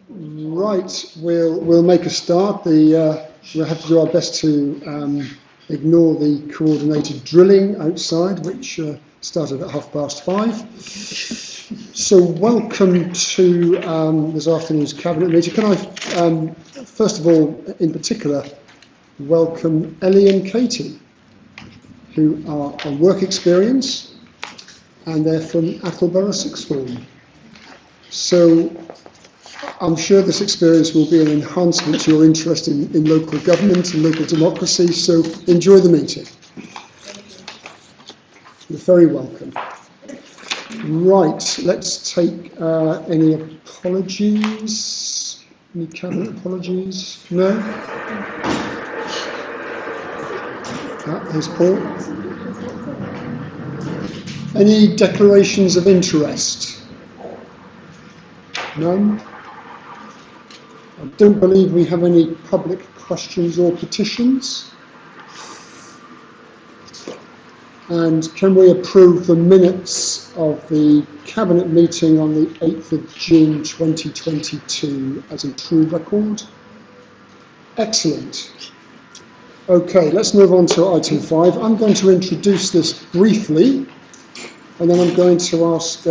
Right, we'll make a start. We'll have to do our best to ignore the coordinated drilling outside, which started at 5:30. So welcome to this afternoon's Cabinet meeting. Can I, first of all, in particular, welcome Ellie and Katie, who are on work experience, and they're from Attleborough Sixth Form. So I'm sure this experience will be an enhancement to your interest in local government and local democracy, so enjoy the meeting. You're very welcome. Right, let's take any apologies. Any cabinet apologies? No? Here's Paul. Any declarations of interest? None? I don't believe we have any public questions or petitions. And can we approve the minutes of the Cabinet meeting on the 8th of June 2022 as a true record? Excellent. Okay, let's move on to item 5. I'm going to introduce this briefly, and then I'm going to ask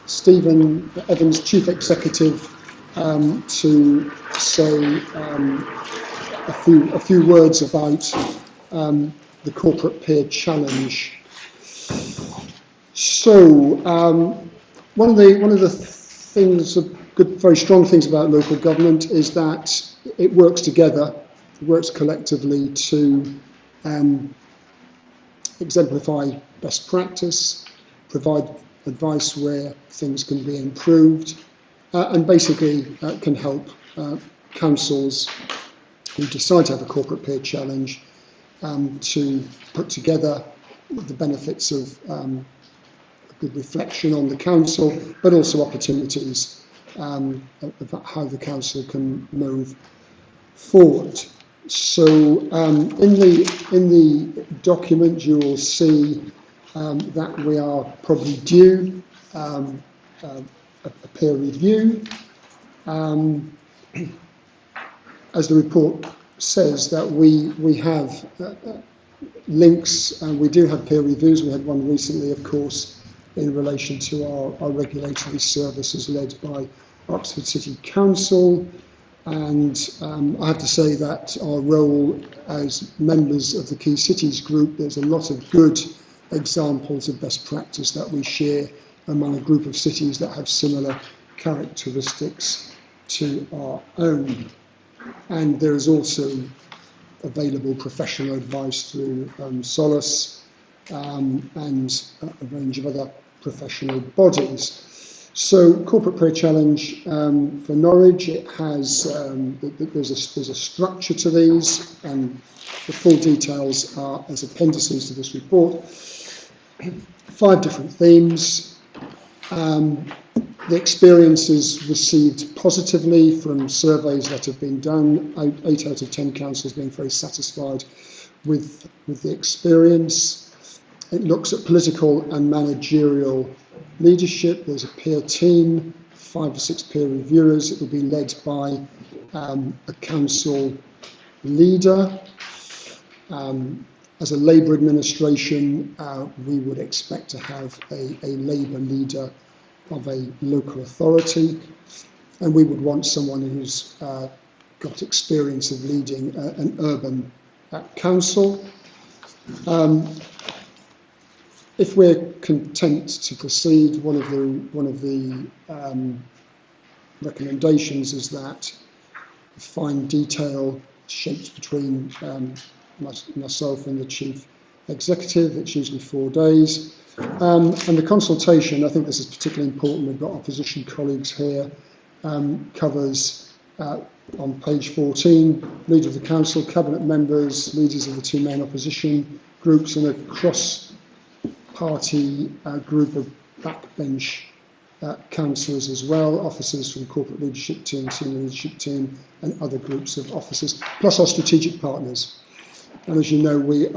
Stephen Evans, Chief Executive, to say a few words about the Corporate Peer Challenge. So one of the things, very strong things about local government is that it works together, it works collectively to exemplify best practice, provide advice where things can be improved, and basically can help councils who decide to have a corporate peer challenge to put together the benefits of a good reflection on the council, but also opportunities about how the council can move forward. So in the document you will see that we are probably due a peer review. As the report says, that we have links, and we do have peer reviews. We had one recently, of course, in relation to our regulatory services led by Oxford City Council. And I have to say that our role as members of the Key Cities Group, there's a lot of good examples of best practice that we share among a group of cities that have similar characteristics to our own. And there is also available professional advice through Solace and a range of other professional bodies. So, Corporate Peer Challenge for Norwich, it has there's a structure to these, and the full details are as appendices to this report. 5 different themes. The experience is received positively from surveys that have been done. 8 out of 10 councils being very satisfied with the experience. It looks at political and managerial leadership. There's a peer team, 5 or 6 peer reviewers. It will be led by a council leader. As a Labour administration, we would expect to have a Labour leader of a local authority, and we would want someone who's got experience of leading an urban council. If we're content to proceed, one of the recommendations is that fine detail shaped between myself and the Chief Executive. It's usually 4 days. And the consultation, I think this is particularly important, we've got opposition colleagues here, covers on page 14, leader of the council, cabinet members, leaders of the 2 main opposition groups, and a cross-party group of backbench councillors as well, officers from the corporate leadership team, senior leadership team, and other groups of officers, plus our strategic partners. And as you know, we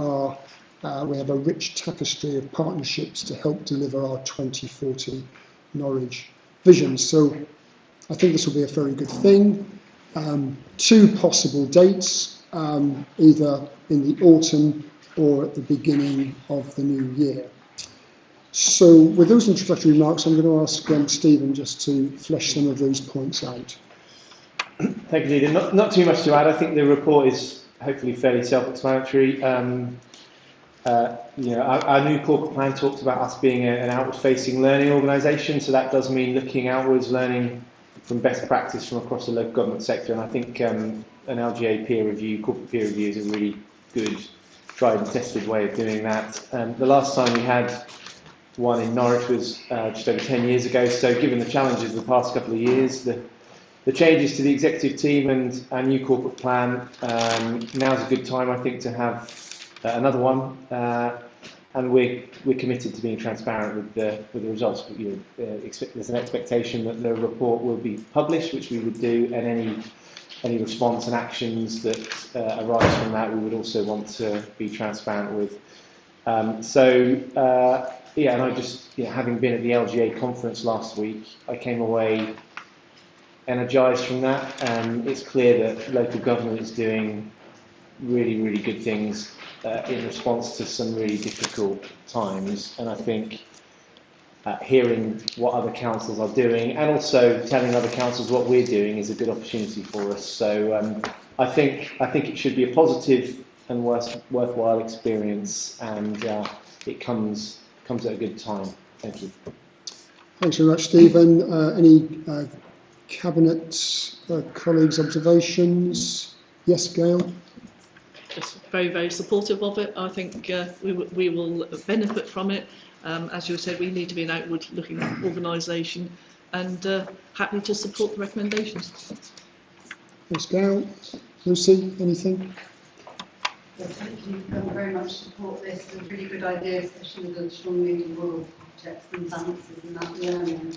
have a rich tapestry of partnerships to help deliver our 2040 Norwich vision. So I think this will be a very good thing. 2 possible dates, either in the autumn or at the beginning of the new year. So with those introductory remarks, I'm going to ask Stephen just to flesh some of those points out. Thank you, Leader. Not too much to add. I think the report is hopefully fairly self-explanatory. Our new corporate plan talks about us being an outward-facing learning organisation, so that does mean looking outwards, learning from best practice from across the local government sector, and I think an LGA peer review, corporate peer review, is a really good, tried and tested way of doing that. The last time we had one in Norwich was just over 10 years ago, so given the challenges of the past couple of years, the changes to the executive team and our new corporate plan, now's a good time, I think, to have another one, and we're committed to being transparent with the results. There's an expectation that the report will be published, which we would do, and any response and actions that arise from that, we would also want to be transparent with. And I just, having been at the LGA conference last week, I came away energised from that. It's clear that local government is doing really, really good things in response to some really difficult times, and I think hearing what other councils are doing and also telling other councils what we're doing is a good opportunity for us. So I think it should be a positive and worthwhile experience, and it comes at a good time. Thank you. Thanks very much, Stephen. Any Cabinet colleagues' observations? Yes, Gail? Just very, very supportive of it. I think we will benefit from it. As you said, we need to be an outward-looking organisation, and happy to support the recommendations. Thanks, Gail. Lucy, anything? Yes, thank you. Very much support this. It's a really good idea, especially with the strong need of rural checks and balances and that learning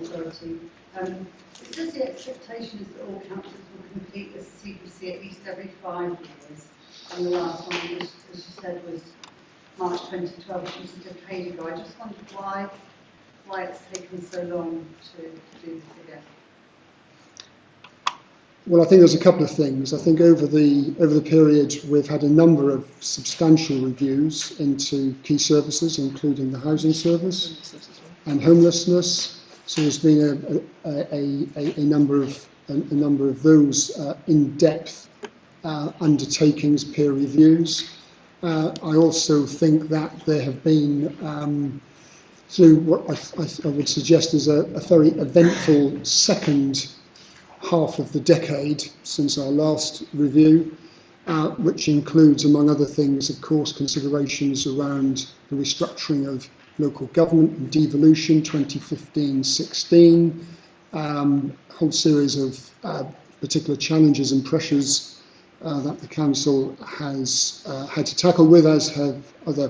authority. It says the expectation is that all councils will complete this CPC at least every 5 years, and the last one, as you said, was March 2012, which was a decade ago. I just wondered why it's taken so long to do this again. Well, I think there's a couple of things. I think over the period we've had a number of substantial reviews into key services, including the housing service and homelessness. So there's been a number of those in-depth undertakings, peer reviews. I also think that there have been, through what I would suggest is a very eventful second half of the decade since our last review, which includes, among other things, of course, considerations around the restructuring of local government and devolution 2015-16, whole series of particular challenges and pressures that the council has had to tackle with, as have other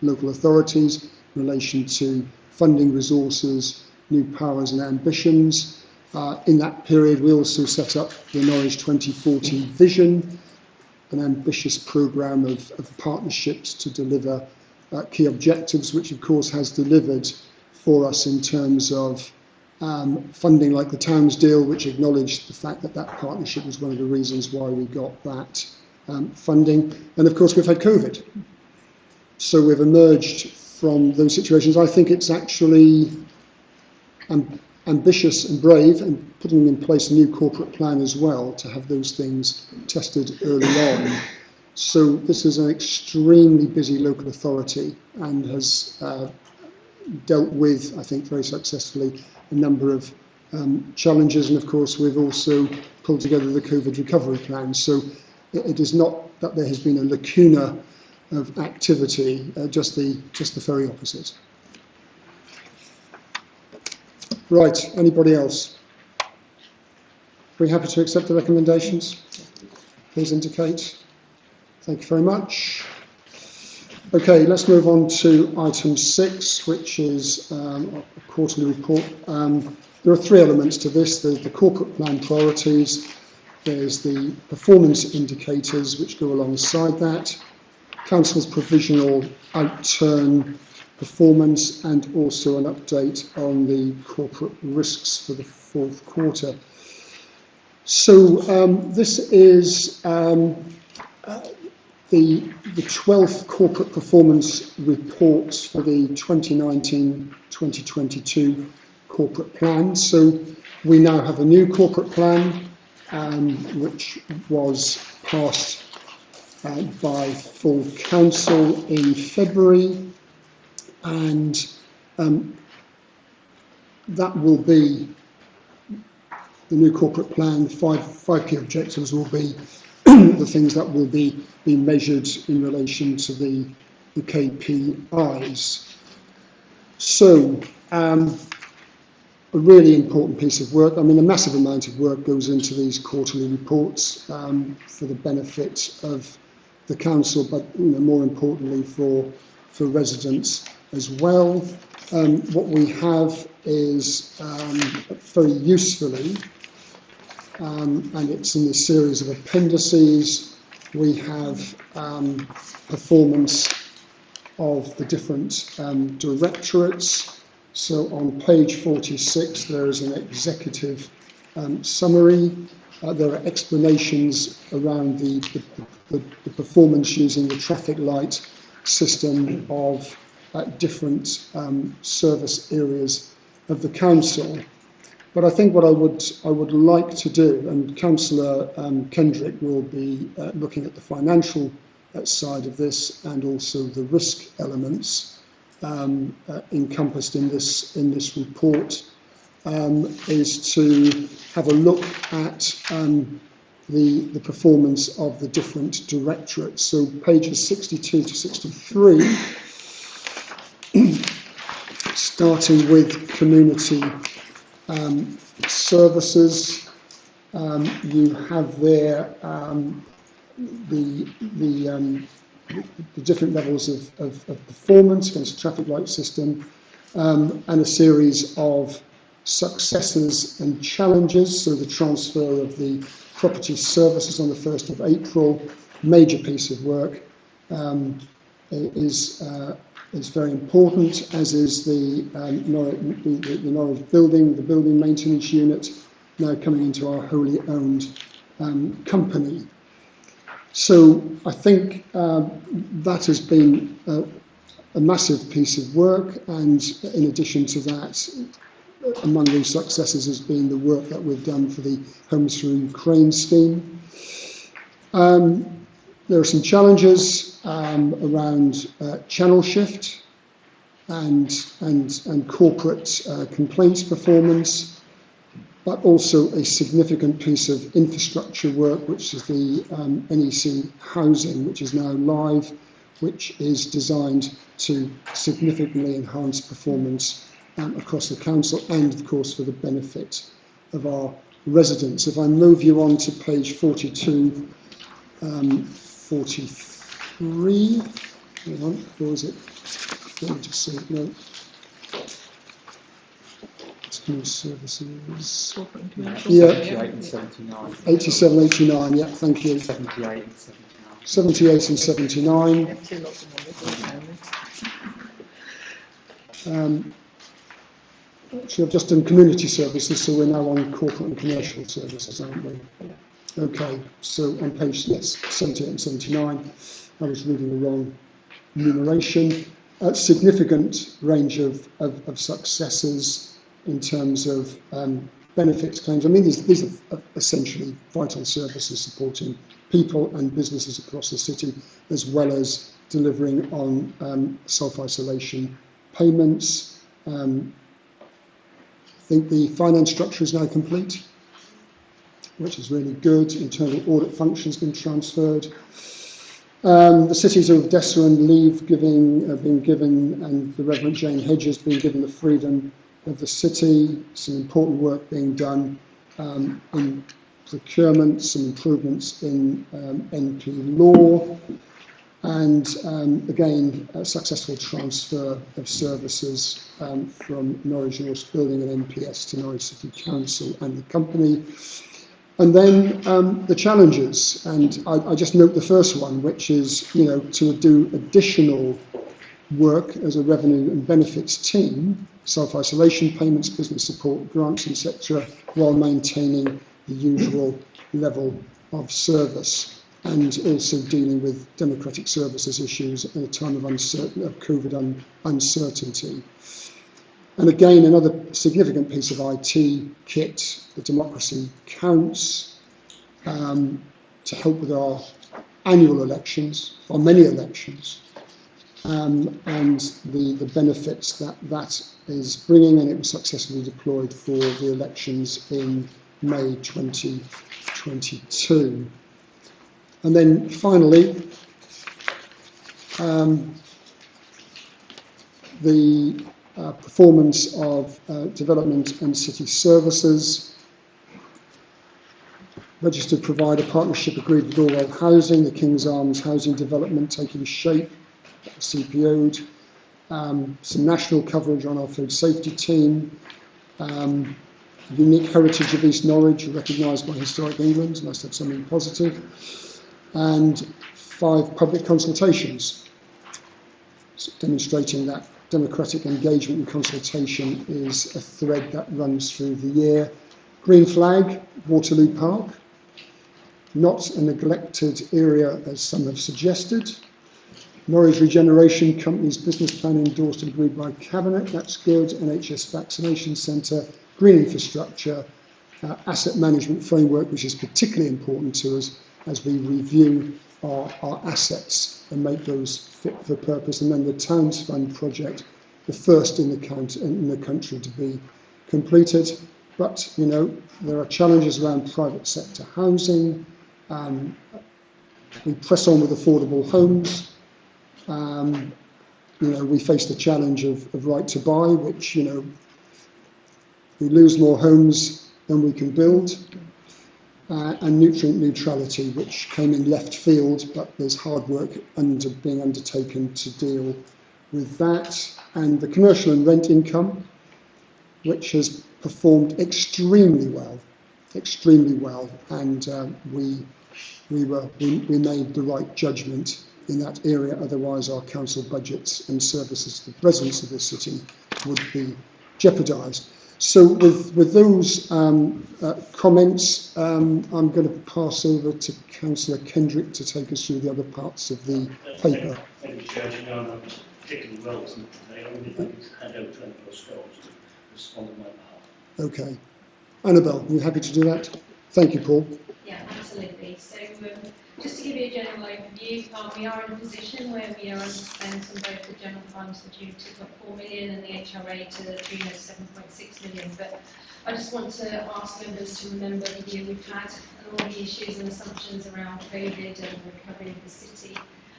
local authorities, in relation to funding resources, new powers and ambitions. In that period, we also set up the Norwich 2040 vision, an ambitious programme of partnerships to deliver key objectives, which of course has delivered for us in terms of funding like the Towns deal, which acknowledged the fact that that partnership was one of the reasons why we got that funding. And of course we've had COVID. So we've emerged from those situations. I think it's actually ambitious and brave, and putting in place a new corporate plan as well to have those things tested early on. So this is an extremely busy local authority and has dealt with, I think, very successfully a number of challenges. And of course, we've also pulled together the COVID recovery plan. So it is not that there has been a lacuna of activity, just the very opposite. Right, anybody else? Are we happy to accept the recommendations? Please indicate. Thank you very much. Okay, let's move on to item 6, which is a quarterly report. There are 3 elements to this. There's the corporate plan priorities, there's the performance indicators which go alongside that, Council's provisional outturn performance, and also an update on the corporate risks for the fourth quarter. So this is the 12th corporate performance report for the 2019-2022 corporate plan. So we now have a new corporate plan which was passed by full council in February, and that will be the new corporate plan. Five key objectives will be the things that will be measured in relation to the KPIs. So a really important piece of work. I mean, a massive amount of work goes into these quarterly reports for the benefit of the council, but more importantly for residents as well. What we have is very usefully, and it's in a series of appendices, we have performance of the different directorates. So on page 46 there is an executive summary. There are explanations around the performance using the traffic light system of different service areas of the council. But I think what I would like to do, and Councillor Kendrick will be looking at the financial side of this and also the risk elements encompassed in this report, is to have a look at the performance of the different directorates. So pages 62 to 63, starting with community services. You have there the different levels of performance against the traffic light system, and a series of successes and challenges. So the transfer of the property services on the 1st of April, major piece of work, is very important, as is the Norwich building, the building maintenance unit, now coming into our wholly owned company. So I think that has been a massive piece of work, and in addition to that, among these successes has been the work that we've done for the Homes for Ukraine scheme. There are some challenges around channel shift and corporate complaints performance, but also a significant piece of infrastructure work, which is the NEC housing, which is now live, which is designed to significantly enhance performance across the council and, of course, for the benefit of our residents. If I move you on to page 42, 43, hang on, or is it? Let me just see. No. Services. Yeah. 78 and 79. 87, 89. Yeah, thank you. 78 and 79. 78 and 79. Actually, I've just done community services, so we're now on corporate and commercial services, aren't we? Okay, so on page 78 and 79, I was reading the wrong numeration. A significant range of successes in terms of benefits claims. I mean, these are essentially vital services supporting people and businesses across the city, as well as delivering on self-isolation payments. I think the finance structure is now complete, which is really good. Internal audit function's been transferred. The cities of Dessa and Leave have been given, and the Reverend Jane Hedges being given the freedom of the city. Some important work being done in procurement, some improvements in NP law, and again, a successful transfer of services from Norwich North Building and NPS to Norwich City Council and the company. And then the challenges, and I just note the first one, which is, to do additional work as a revenue and benefits team, self-isolation payments, business support, grants, etc., while maintaining the usual level of service, and also dealing with democratic services issues in a time of COVID uncertainty. And again, another significant piece of IT kit, the Democracy Counts, to help with our annual elections, or many elections, and the benefits that is bringing, and it was successfully deployed for the elections in May 2022. And then finally, the performance of development and city services. Registered provider partnership agreed with Orwell Housing, the King's Arms housing development taking shape, CPO'd. Some national coverage on our food safety team. Unique heritage of East Norwich, recognised by Historic England, must have something positive. And 5 public consultations, demonstrating that democratic engagement and consultation is a thread that runs through the year. Green flag, Waterloo Park, not a neglected area as some have suggested. Norwich Regeneration Company's business plan endorsed and agreed by Cabinet, that's good. NHS Vaccination Centre, green infrastructure, asset management framework, which is particularly important to us as we review our assets and make those fit for purpose. And then the Towns Fund project, the first in the country to be completed. But, you know, there are challenges around private sector housing. We press on with affordable homes. You know, we face the challenge of right to buy, which, you know, we lose more homes than we can build. And nutrient neutrality, which came in left field, but there's hard work being undertaken to deal with that. And the commercial and rent income, which has performed extremely well, and we made the right judgment in that area. Otherwise, our council budgets and services to the residents of the city would be jeopardised. So with those comments, I'm going to pass over to Councillor Kendrick to take us through the other parts of the paper. Thank you, Chair. I'm not particularly well today. I only need to hand over to Annabelle Scholes to respond on my behalf. Okay. Annabelle, are you happy to do that? Thank you, Paul. Yeah, absolutely. So just to give you a general overview, we are in a position where we are underspent on both the general fund to the tune of 2.4 million and the HRA to the tune of 7.6 million. But I just want to ask members to remember the year we've had and all the issues and assumptions around COVID and the recovery of the city,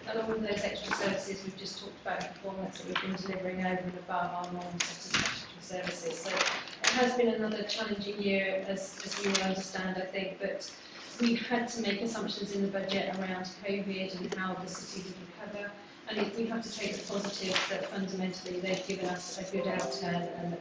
and all of those extra services we've just talked about, performance that we've been delivering over and above our non-statutory services. So it has been another challenging year, as we all understand, I think, but we had to make assumptions in the budget around COVID and how the city would recover, and we have to take the positive that fundamentally they've given us a good outturn and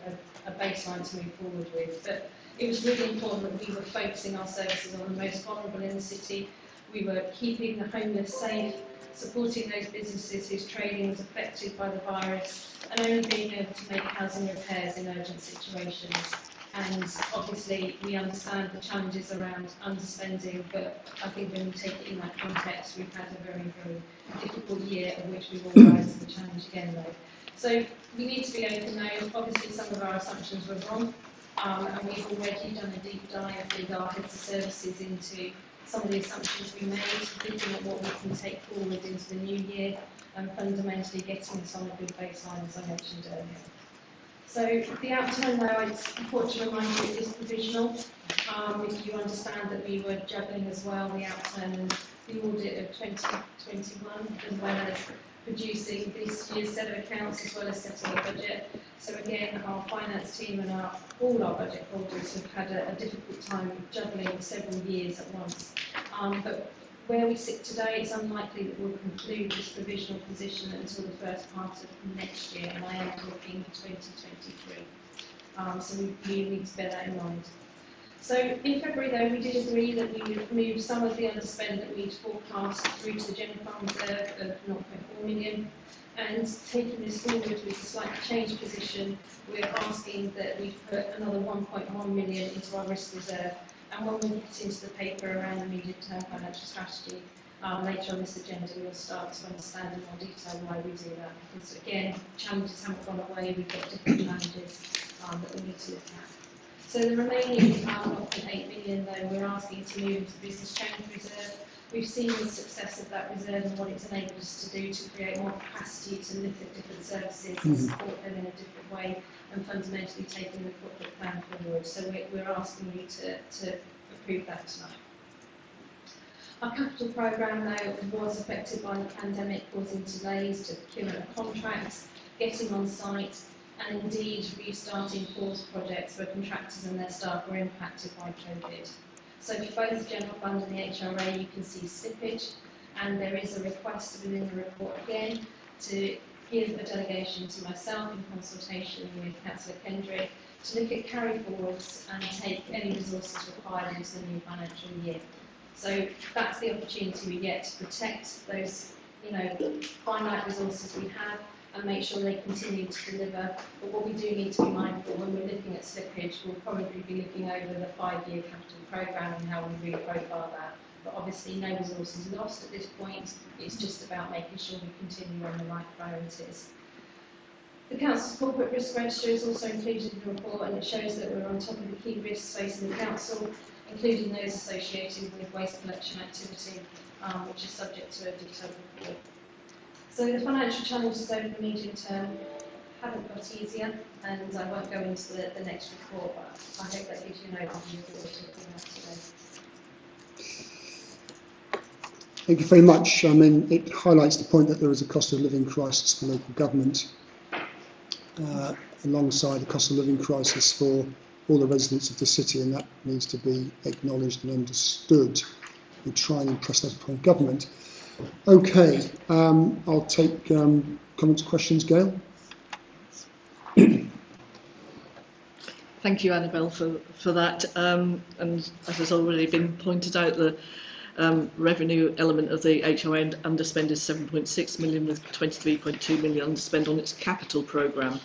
a baseline to move forward with. But it was really important that we were focusing our services on the most vulnerable in the city. We were keeping the homeless safe, supporting those businesses whose trading was affected by the virus, and only being able to make housing repairs in urgent situations. And obviously we understand the challenges around underspending, but I think when we take it in that context, we've had a very, very difficult year, of which we will rise to the challenge again though. So we need to be open now. Obviously some of our assumptions were wrong, and we've already done a deep dive with our heads of services into some of the assumptions we made, looking at what we can take forward into the new year, and fundamentally getting us on a good baseline, as I mentioned earlier. So the outturn now, it's important to remind you, is provisional. If you understand that we were juggling as well the outturn and the audit of 2021, as well as producing this year's set of accounts, as well as setting a budget. So again, our finance team and all our budget holders have had a difficult time juggling several years at once. But where we sit today, it's unlikely that we'll conclude this provisional position until the first part of next year, and I am talking 2023. So we need to bear that in mind. So in February, though, we did agree that we would move some of the underspend that we'd forecast through to the general fund reserve of 0.4 million. And taking this forward with a slightly changed position, we're asking that we put another 1.1 million into our risk reserve. And when we get into the paper around the medium-term financial strategy, later on this agenda, we'll start to understand in more detail why we do that. Because again, challenges haven't gone away, we've got different challenges that we need to look at. So the remaining 0.8 million, though, we're asking to move into the business change reserve. We've seen the success of that reserve and what it's enabled us to do to create more capacity to look at different services and support them in a different way and fundamentally taking the corporate plan forward. So we're asking you to approve that tonight. Our capital programme, though, was affected by the pandemic, causing delays to procurement of contracts, getting on site, and indeed restarting paused projects where contractors and their staff were impacted by COVID. So for both the general fund and the HRA, you can see slippage, and there is a request within the report again to give a delegation to myself in consultation with Councillor Kendrick to look at carry forwards and take any resources required into the new financial year. So that's the opportunity we get to protect those, finite resources we have and make sure they continue to deliver. But what we do need to be mindful when we're looking at slippage, we'll probably be looking over the 5-year capital programme and how we reprofile that. But obviously no resources lost at this point. It's just about making sure we continue on the right priorities. The Council's corporate risk register is also included in the report, and it shows that we're on top of the key risks facing the Council, including those associated with waste collection activity, which is subject to a detailed report. So the financial challenges over the medium term haven't got easier, and I won't go into the next report, but I hope that gives you an overview of what we're talking about today. Thank you very much. I mean, it highlights the point that there is a cost of living crisis for local government, alongside the cost of living crisis for all the residents of the city, and that needs to be acknowledged and understood. We try and impress that upon government. Okay, I'll take comments, questions. Gail? Thank you, Annabelle, for that. And as has already been pointed out, the revenue element of the HRA underspend is 7.6 million, with 23.2 million underspend on its capital programme.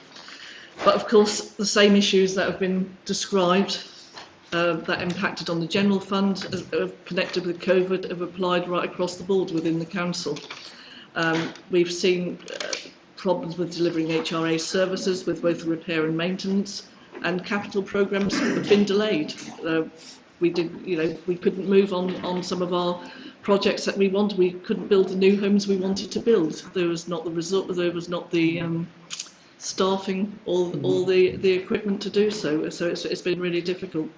But of course, the same issues that have been described that impacted on the general fund connected with COVID have applied right across the board within the council. We've seen problems with delivering HRA services with both repair and maintenance, and capital programmes have been delayed. We couldn't move on some of our projects that we wanted. We couldn't build the new homes we wanted to build. There was not the result. There was not the staffing, all the equipment to do so. So it's been really difficult.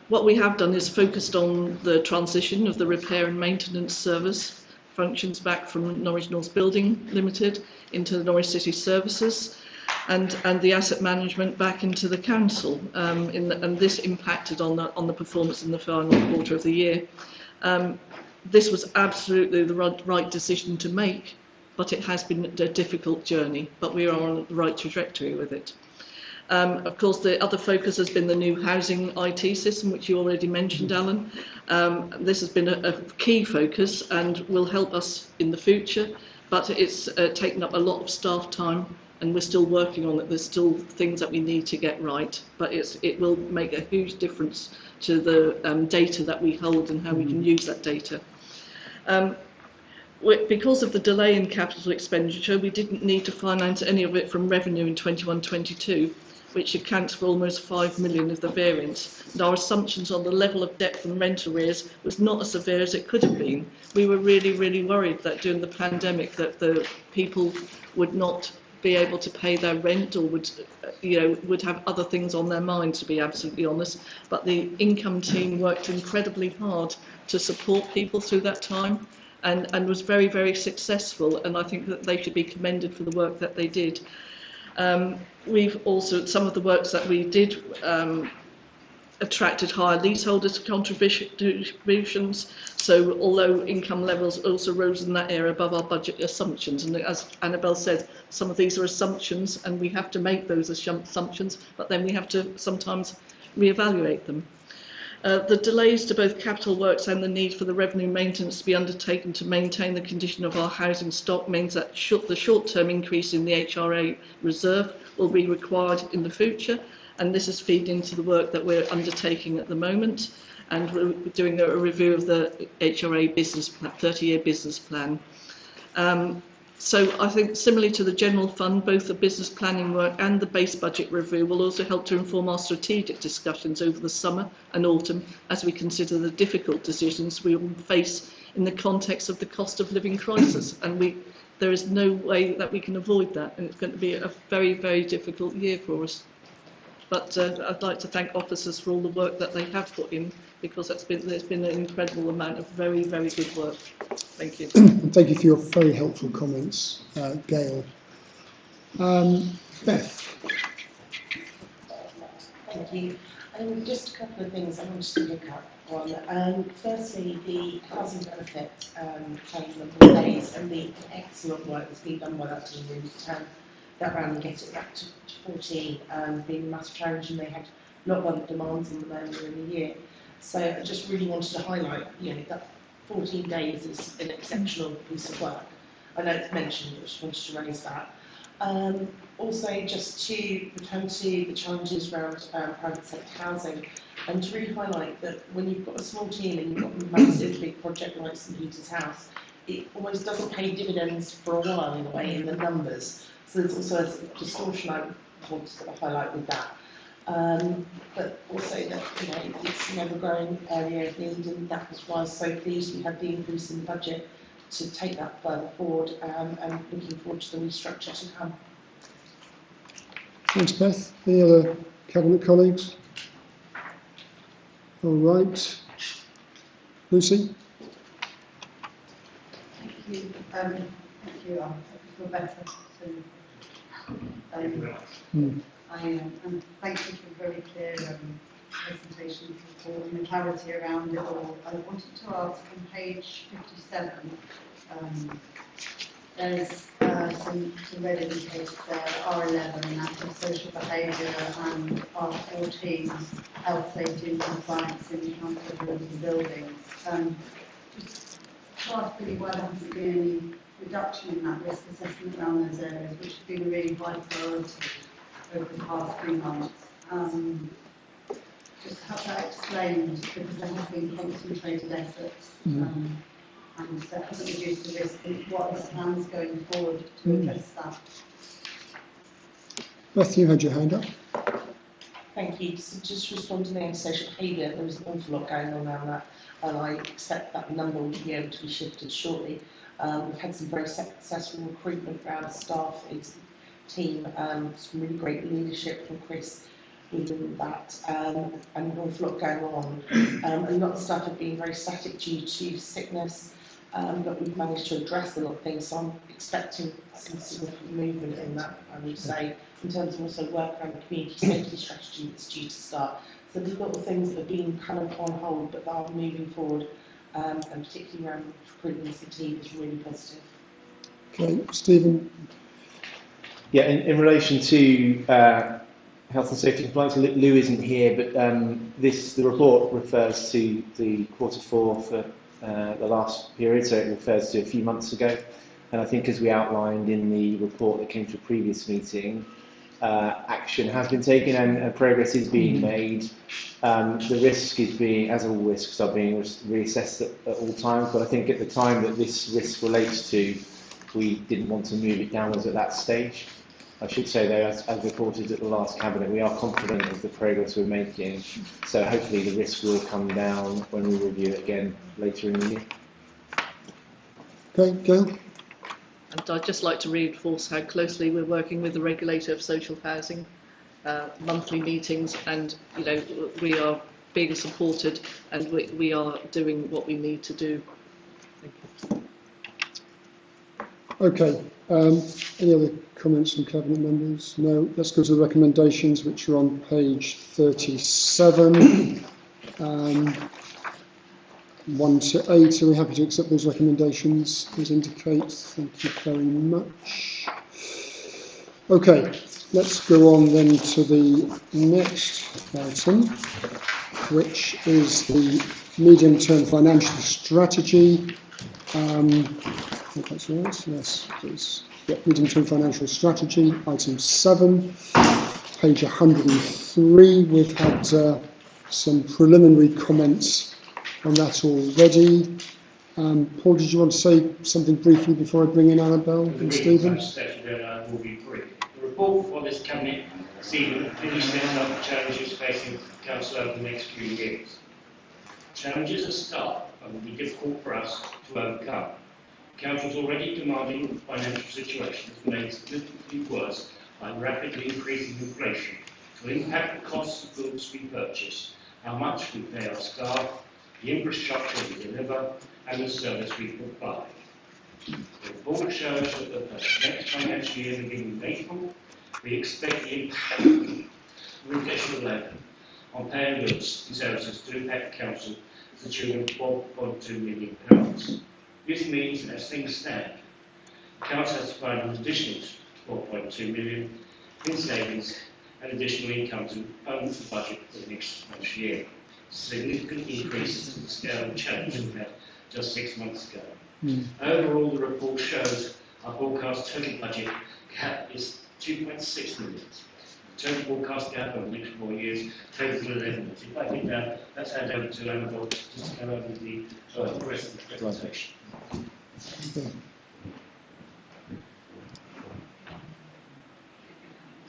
What we have done is focused on the transition of the repair and maintenance service functions back from Norwich North Building Limited into the Norwich City Services, and the asset management back into the council. And this impacted on the performance in the final quarter of the year. This was absolutely the right decision to make, but it has been a difficult journey, but we are on the right trajectory with it. Of course, the other focus has been the new housing IT system, which you already mentioned, Alan. This has been a key focus and will help us in the future, but it's taken up a lot of staff time, and we're still working on it. There's still things that we need to get right, but it will make a huge difference to the data that we hold and how we can use that data. Because of the delay in capital expenditure, we didn't need to finance any of it from revenue in 21-22, which accounts for almost 5 million of the variance. And our assumptions on the level of debt from rent arrears was not as severe as it could have been. We were really, really worried that during the pandemic that the people would not be able to pay their rent, or would have other things on their mind, to be absolutely honest. But the income team worked incredibly hard to support people through that time, and was very, very successful, and I think that they should be commended for the work that they did. We've also, some of the works that we did attracted higher leaseholders contributions, so although income levels also rose in that area above our budget assumptions, and as Annabelle said, some of these are assumptions and we have to make those assumptions, but then we have to sometimes reevaluate them. The delays to both capital works and the need for the revenue maintenance to be undertaken to maintain the condition of our housing stock means that the short-term increase in the HRA reserve will be required in the future, and this is feed into the work that we're undertaking at the moment, and we're doing a review of the HRA business plan, 30-year business plan. So I think similarly to the general fund, both the business planning work and the base budget review will also help to inform our strategic discussions over the summer and autumn as we consider the difficult decisions we will face in the context of the cost of living crisis. And there is no way that we can avoid that, and it's going to be a very, very difficult year for us. But I'd like to thank officers for all the work that they have put in, because there's been an incredible amount of very, very good work. Thank you. Thank you for your very helpful comments, Gail. Beth. Thank you. Just a couple of things I wanted to pick up on. Firstly, the housing benefit change number of days and the excellent work that's been done by that team really to turn that around and get it back to 14, being a massive challenge, and they had a lot of other demands on them earlier in the year. So I just really wanted to highlight, that 14 days is an exceptional piece of work. I know it's mentioned, but I just wanted to raise that. Also, just to return to the challenges around private sector housing, and to really highlight that when you've got a small team and you've got a massive big project like St Peter's House, it almost doesn't pay dividends for a while in a way in the numbers. So there's also a distortion I want to highlight with that. But also that it's an ever-growing area of need, and that was why I was so pleased we had the increase in the budget to take that further forward, and looking forward to the restructure to come. Thanks, Beth. Any other Cabinet colleagues? All right. Lucy? Thank you. Thank you. I feel better soon. And thank you for the very clear presentation and the clarity around it all. I wanted to ask on page 57, there's some red indicators there, R11, active social behaviour, and R14, health, safety and compliance in council rooms and buildings. Just to ask really why there hasn't been any reduction in that risk assessment around those areas, which have been a really high priority over the past 3 months. Just have that explained, because there have been concentrated efforts, and that hasn't reduced the risk. And what are the plans going forward to address that? Beth, you had your hand up. Thank you. So just responding to social behaviour, there was an awful lot going on around that, and I expect that number will be able to be shifted shortly. We've had some very successful recruitment around staff team, some really great leadership from Chris within that, and an awful lot going on. A lot of staff have been very static due to sickness, but we've managed to address a lot of things, so I'm expecting some significant movement in that, I would say, in terms of also work around the community safety strategy that's due to start. So there's a lot of things that have been kind of on hold, but are moving forward, and particularly around recruitment of the team is really positive. Okay, Stephen. Yeah, in relation to health and safety compliance, Lou isn't here, but the report refers to the quarter 4 for the last period, so it refers to a few months ago. And I think, as we outlined in the report that came to a previous meeting, action has been taken and progress is being made. The risk is being, as all risks are being reassessed at all times, but I think at the time that this risk relates to, we didn't want to move it downwards at that stage. I should say, though, as reported at the last Cabinet, we are confident of the progress we're making, so hopefully the risk will come down when we review it again later in the year. Okay, Gail? And I'd just like to reinforce how closely we're working with the regulator of social housing, monthly meetings, and we are being supported, and we are doing what we need to do. Thank you. Okay, any other comments from Cabinet members? No, let's go to the recommendations, which are on page 37. 1 to 8, are we happy to accept those recommendations as indicate? Thank you very much. Okay, let's go on then to the next item. which is the medium-term financial strategy. I think that's right, yes, please. Yep, medium-term financial strategy, item 7, page 103. We've had some preliminary comments on that already. Paul, did you want to say something briefly before I bring in Annabelle and Stephen? I will be brief. The report for this cabinet this evening clearly sets out the challenges facing council over the next few years. Challenges are stark and will be difficult for us to overcome. Council's already demanding financial situation is made significantly worse by rapidly increasing inflation, will impact the costs of goods we purchase, how much we pay our staff, the infrastructure we deliver, and the service we provide. The report shows that the next financial year, beginning in April, we expect the impact of additional labour on paying goods and services to impact the council to the tune of £12.2 million. This means, as things stand, the council has to find an additional 12.2 million in savings and additional income to fund the budget for the next financial year. Significant increases in the scale of challenge we had just 6 months ago. Overall, the report shows our forecast total budget gap is 2.6 million. The total forecast gap over the next 4 years totals 11 million. If I think let's hand over to Annabelle just to go over the rest of the presentation.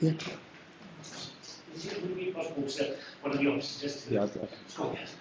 Yeah. Would it be possible to one of the officers just to... Yeah, yes.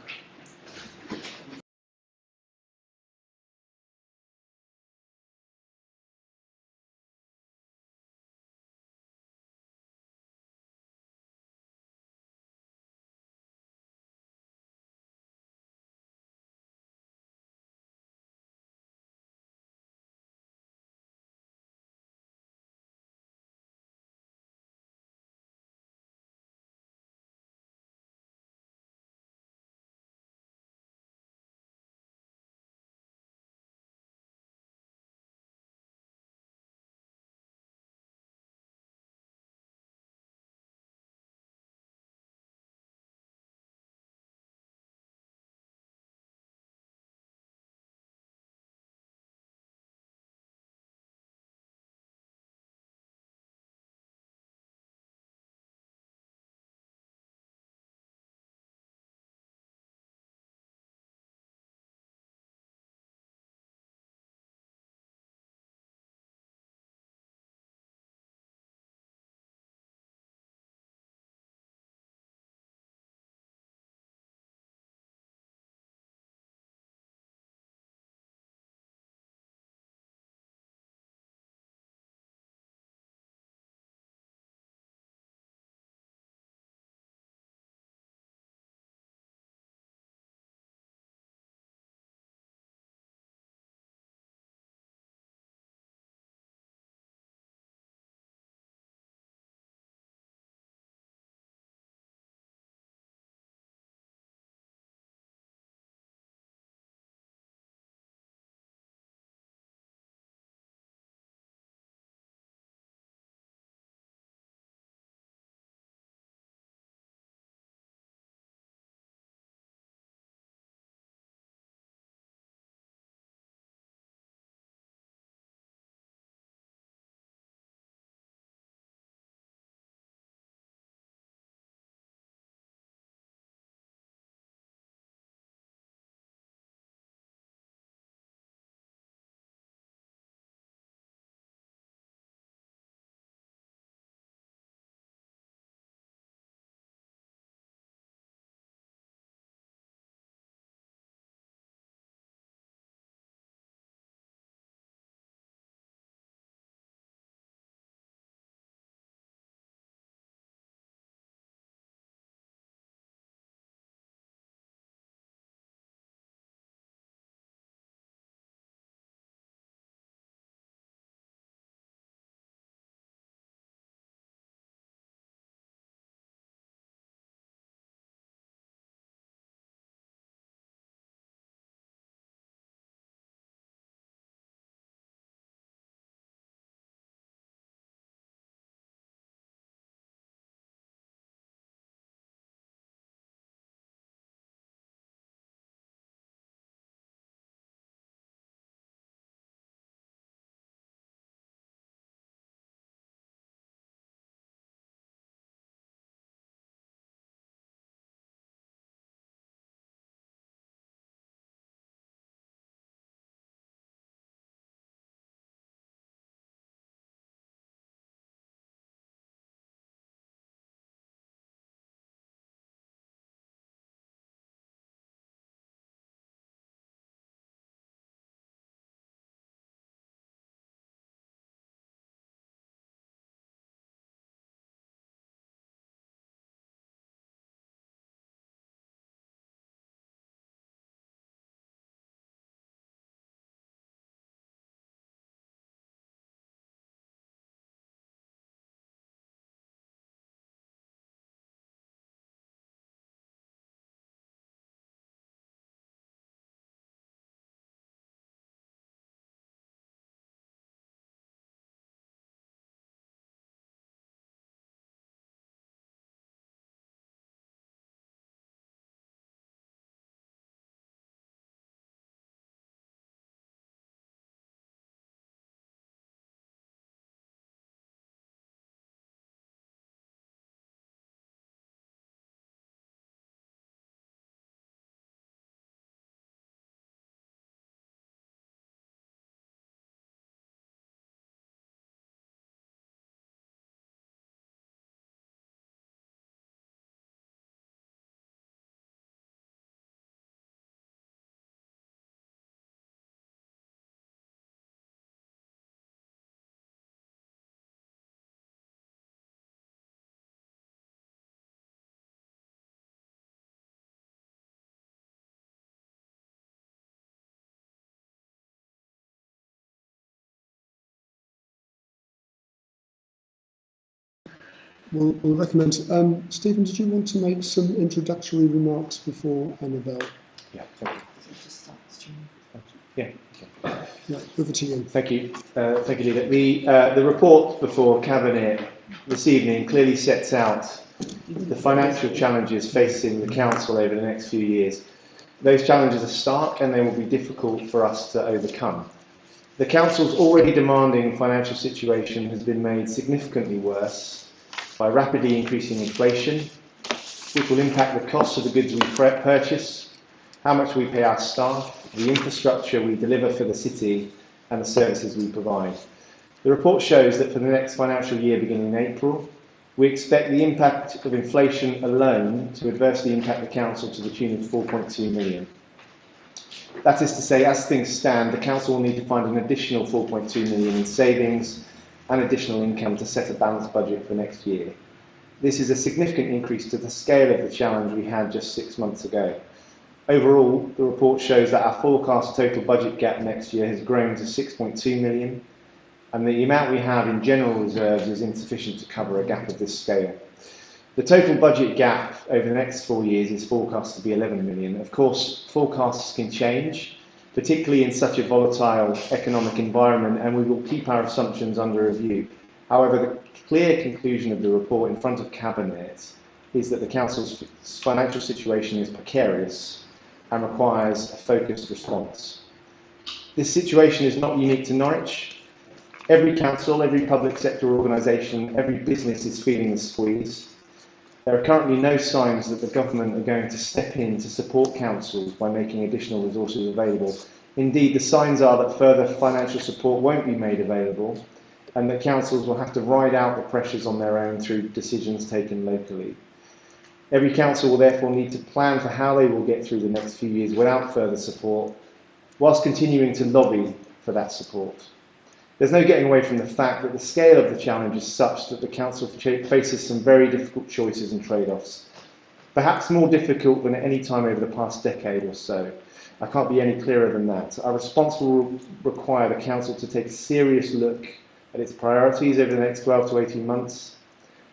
we'll recommend. Stephen, did you want to make some introductory remarks before Annabelle? Yeah, thank you. Yeah. Okay. Yeah, over to you. Thank you, Leader. The report before Cabinet this evening clearly sets out the financial challenges facing the Council over the next few years. Those challenges are stark and they will be difficult for us to overcome. The Council's already demanding financial situation has been made significantly worse by rapidly increasing inflation, which will impact the cost of the goods we purchase, how much we pay our staff, the infrastructure we deliver for the city, and the services we provide. The report shows that for the next financial year beginning in April, we expect the impact of inflation alone to adversely impact the Council to the tune of 4.2 million. That is to say, as things stand, the Council will need to find an additional 4.2 million in savings and additional income to set a balanced budget for next year. This is a significant increase to the scale of the challenge we had just 6 months ago. Overall, the report shows that our forecast total budget gap next year has grown to 6.2 million, and the amount we have in general reserves is insufficient to cover a gap of this scale. The total budget gap over the next 4 years is forecast to be 11 million. Of course, forecasts can change, particularly in such a volatile economic environment, and we will keep our assumptions under review. However, the clear conclusion of the report in front of Cabinet is that the Council's financial situation is precarious and requires a focused response. This situation is not unique to Norwich. Every council, every public sector organisation, every business is feeling the squeeze. There are currently no signs that the government are going to step in to support councils by making additional resources available. Indeed, the signs are that further financial support won't be made available and that councils will have to ride out the pressures on their own through decisions taken locally. Every council will therefore need to plan for how they will get through the next few years without further support, whilst continuing to lobby for that support. There's no getting away from the fact that the scale of the challenge is such that the Council faces some very difficult choices and trade-offs, perhaps more difficult than at any time over the past decade or so. I can't be any clearer than that. Our response will require the Council to take a serious look at its priorities over the next 12 to 18 months,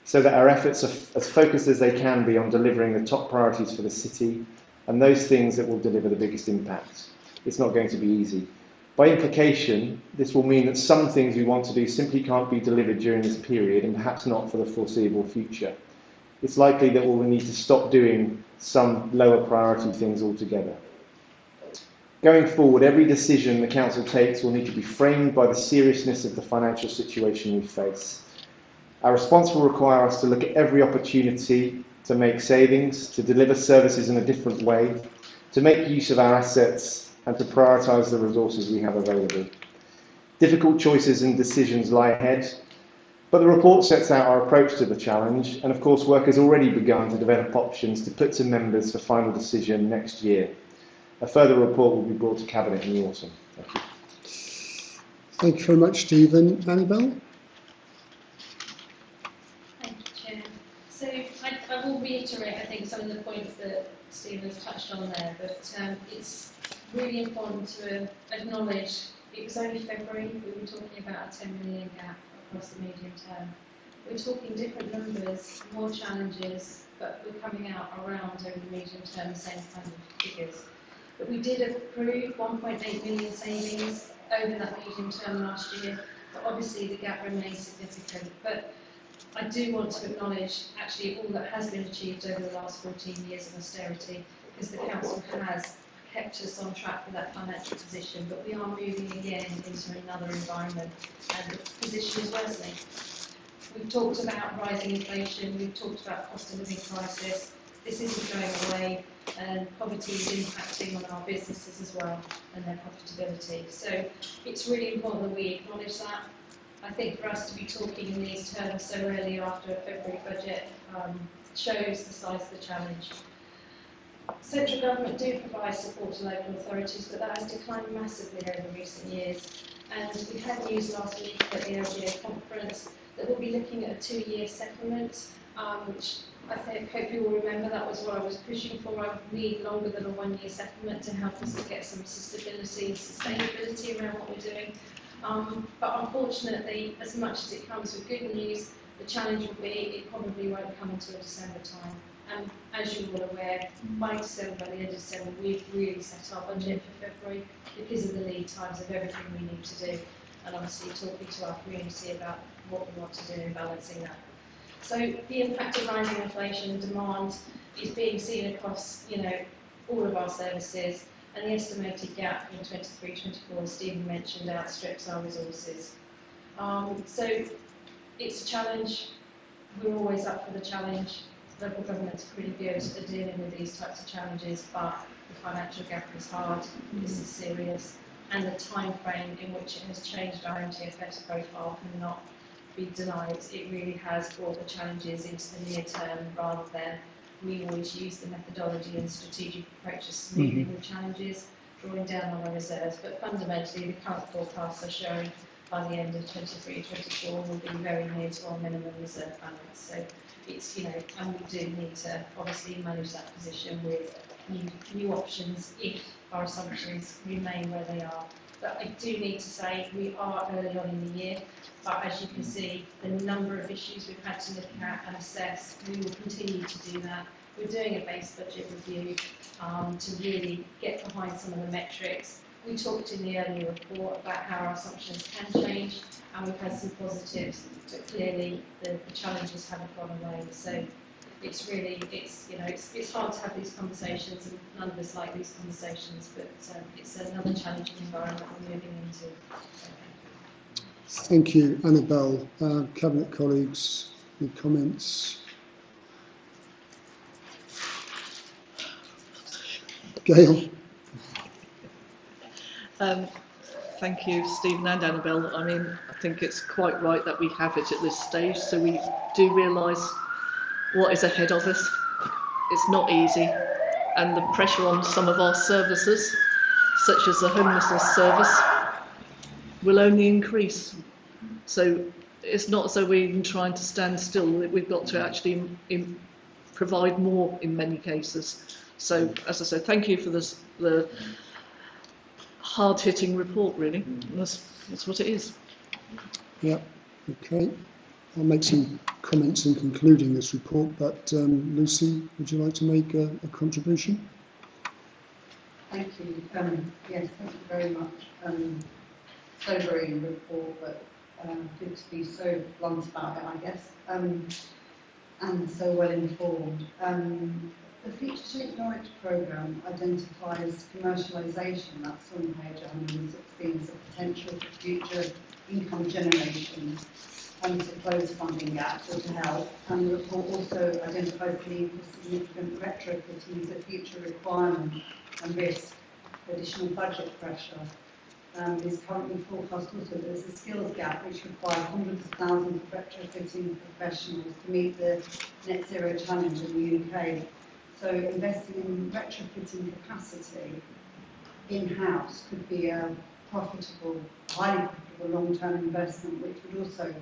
so that our efforts are as focused as they can be on delivering the top priorities for the city and those things that will deliver the biggest impact. It's not going to be easy. By implication, this will mean that some things we want to do simply can't be delivered during this period and perhaps not for the foreseeable future. It's likely that we'll need to stop doing some lower priority things altogether. Going forward, every decision the Council takes will need to be framed by the seriousness of the financial situation we face. Our response will require us to look at every opportunity to make savings, to deliver services in a different way, to make use of our assets and to prioritise the resources we have available. Difficult choices and decisions lie ahead, but the report sets out our approach to the challenge, and of course work has already begun to develop options to put to members for final decision next year. A further report will be brought to Cabinet in the autumn. Thank you. Thank you very much, Stephen. Annabelle? Thank you, Chair. So I will reiterate, I think, some of the points that Stephen has touched on there, but it's really important to acknowledge it was only February we were talking about a 10 million gap across the medium term. We're talking different numbers, more challenges, but we're coming out around over the medium term the same kind of figures. But we did approve 1.8 million savings over that medium term last year, but obviously the gap remains significant. But I do want to acknowledge actually all that has been achieved over the last 14 years of austerity, because the Council has kept us on track for that financial position, but we are moving again into another environment and the position is worsening. We've talked about rising inflation, we've talked about cost of living crisis. This isn't going away, and poverty is impacting on our businesses as well and their profitability. So it's really important that we acknowledge that. I think for us to be talking in these terms so early after a February budget shows the size of the challenge. Central government do provide support to local authorities, but that has declined massively over recent years. And we had news last week at the LGA conference that we'll be looking at a 2-year settlement, which I hope you will remember that was what I was pushing for. I would need longer than a 1-year settlement to help us to get some stability and sustainability around what we're doing. But unfortunately, as much as it comes with good news, The challenge will be it probably won't come until December time. And as you're all aware, by December, the end of December, we've really set our budget for February because of the lead times of everything we need to do, and obviously talking to our community about what we want to do and balancing that. So the impact of rising inflation and demand is being seen across, all of our services, and the estimated gap in 23-24, as Stephen mentioned, outstrips our resources. So it's a challenge. We're always up for the challenge. Local governments are pretty good at dealing with these types of challenges, but the financial gap is hard, this is serious, and the time frame in which it has changed our MTFS profile cannot be denied. It really has brought the challenges into the near term rather than we always use the methodology and strategic approaches smoothing the challenges, drawing down on our reserves, but fundamentally the current forecasts are showing by the end of 23-24 will be very near to our minimum reserve balance. So it's, and we do need to obviously manage that position with new options if our assumptions remain where they are. But I do need to say we are early on in the year, but as you can see, the number of issues we've had to look at and assess, we will continue to do that. We're doing a base budget review to really get behind some of the metrics. We talked in the earlier report about how our assumptions can change, and we've had some positives, but clearly the challenges haven't gone away. So it's really, it's hard to have these conversations, and none of us like these conversations, but it's another challenging environment we're moving into. Thank you, Annabelle. Cabinet colleagues, any comments? Gail? Thank you, Stephen and Annabelle. I mean, I think it's quite right that we have it at this stage, so we do realise what is ahead of us. It's not easy, and the pressure on some of our services, such as the homelessness service, will only increase. So it's not as though we're even trying to stand still. We've got to actually provide more in many cases. So, as I said, thank you for this, the hard-hitting report, really. That's what it is. Yeah, okay. I'll make some comments in concluding this report, but Lucy, would you like to make a contribution? Thank you. Yes, thank you very much. Sobering report, but good to be so blunt about it, I guess, and so well informed. The Future Shape Norwich programme identifies commercialisation, that's on page 116, as a potential for future income generation and to close funding gaps or to help. And the report also identifies the need for significant retrofitting as a future requirement and risk of additional budget pressure. Is currently forecast also that there's a skills gap which requires hundreds of thousands of retrofitting professionals to meet the net zero challenge in the UK. So investing in retrofitting capacity in-house could be a profitable, highly profitable long-term investment, which would also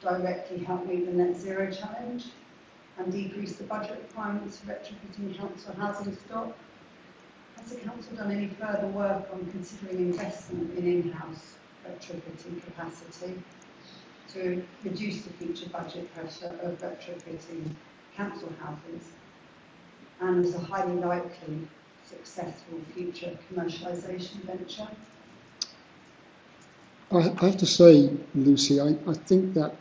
directly help meet the net zero challenge and decrease the budget requirements for retrofitting council housing stock. Has the council done any further work on considering investment in in-house retrofitting capacity to reduce the future budget pressure of retrofitting council houses, and as a highly likely successful future commercialisation venture? I have to say, Lucy, I think that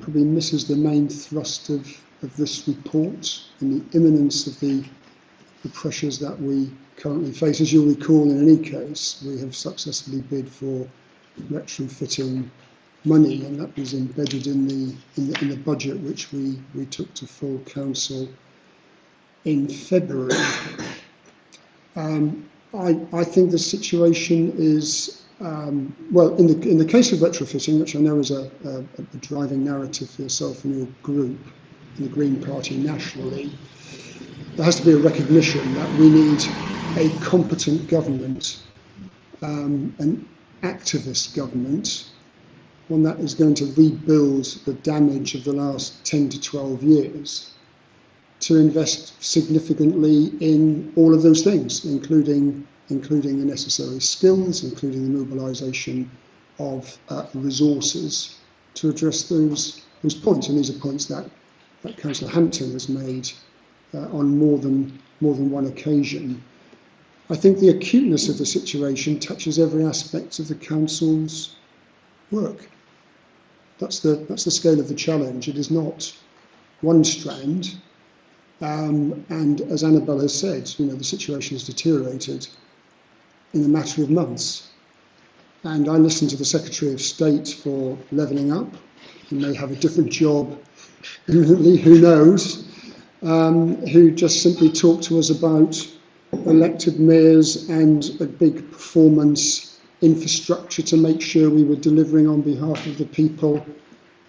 probably misses the main thrust of this report and the imminence of the pressures that we currently face. As you'll recall, in any case, we have successfully bid for retrofitting money, and that was embedded in the budget which we took to full council in February. I think the situation is well, in the case of retrofitting, which I know is a driving narrative for yourself and your group, in the Green Party nationally, there has to be a recognition that we need a competent government, an activist government, one that is going to rebuild the damage of the last 10 to 12 years, to invest significantly in all of those things, including the necessary skills, including the mobilisation of resources to address those those points, and these are points that Councillor Hampton has made on more than one occasion. I think the acuteness of the situation touches every aspect of the council's work. That's the scale of the challenge. It is not one strand, and as Annabelle has said, the situation has deteriorated in a matter of months. And I listened to the Secretary of State for Levelling Up. He may have a different job imminently, who knows, who just simply talked to us about elected mayors and a big performance infrastructure to make sure we were delivering on behalf of the people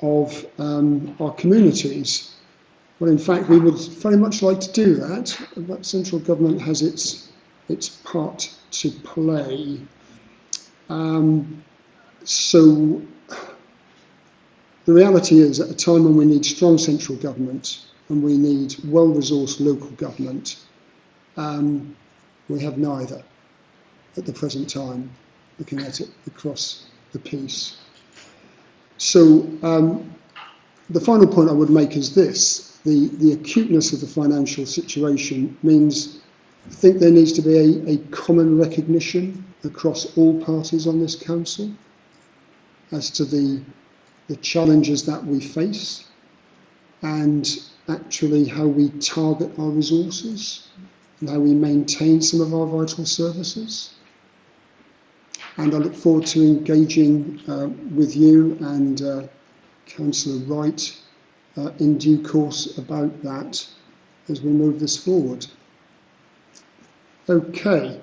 of our communities. Well, in fact, we would very much like to do that, but central government has its part to play. So the reality is, at a time when we need strong central government and we need well-resourced local government, we have neither at the present time, looking at it across the piece. So the final point I would make is this: the acuteness of the financial situation means I think there needs to be a common recognition across all parties on this council as to the challenges that we face and actually how we target our resources and how we maintain some of our vital services. And I look forward to engaging with you and Councillor Wright in due course about that as we move this forward. Okay,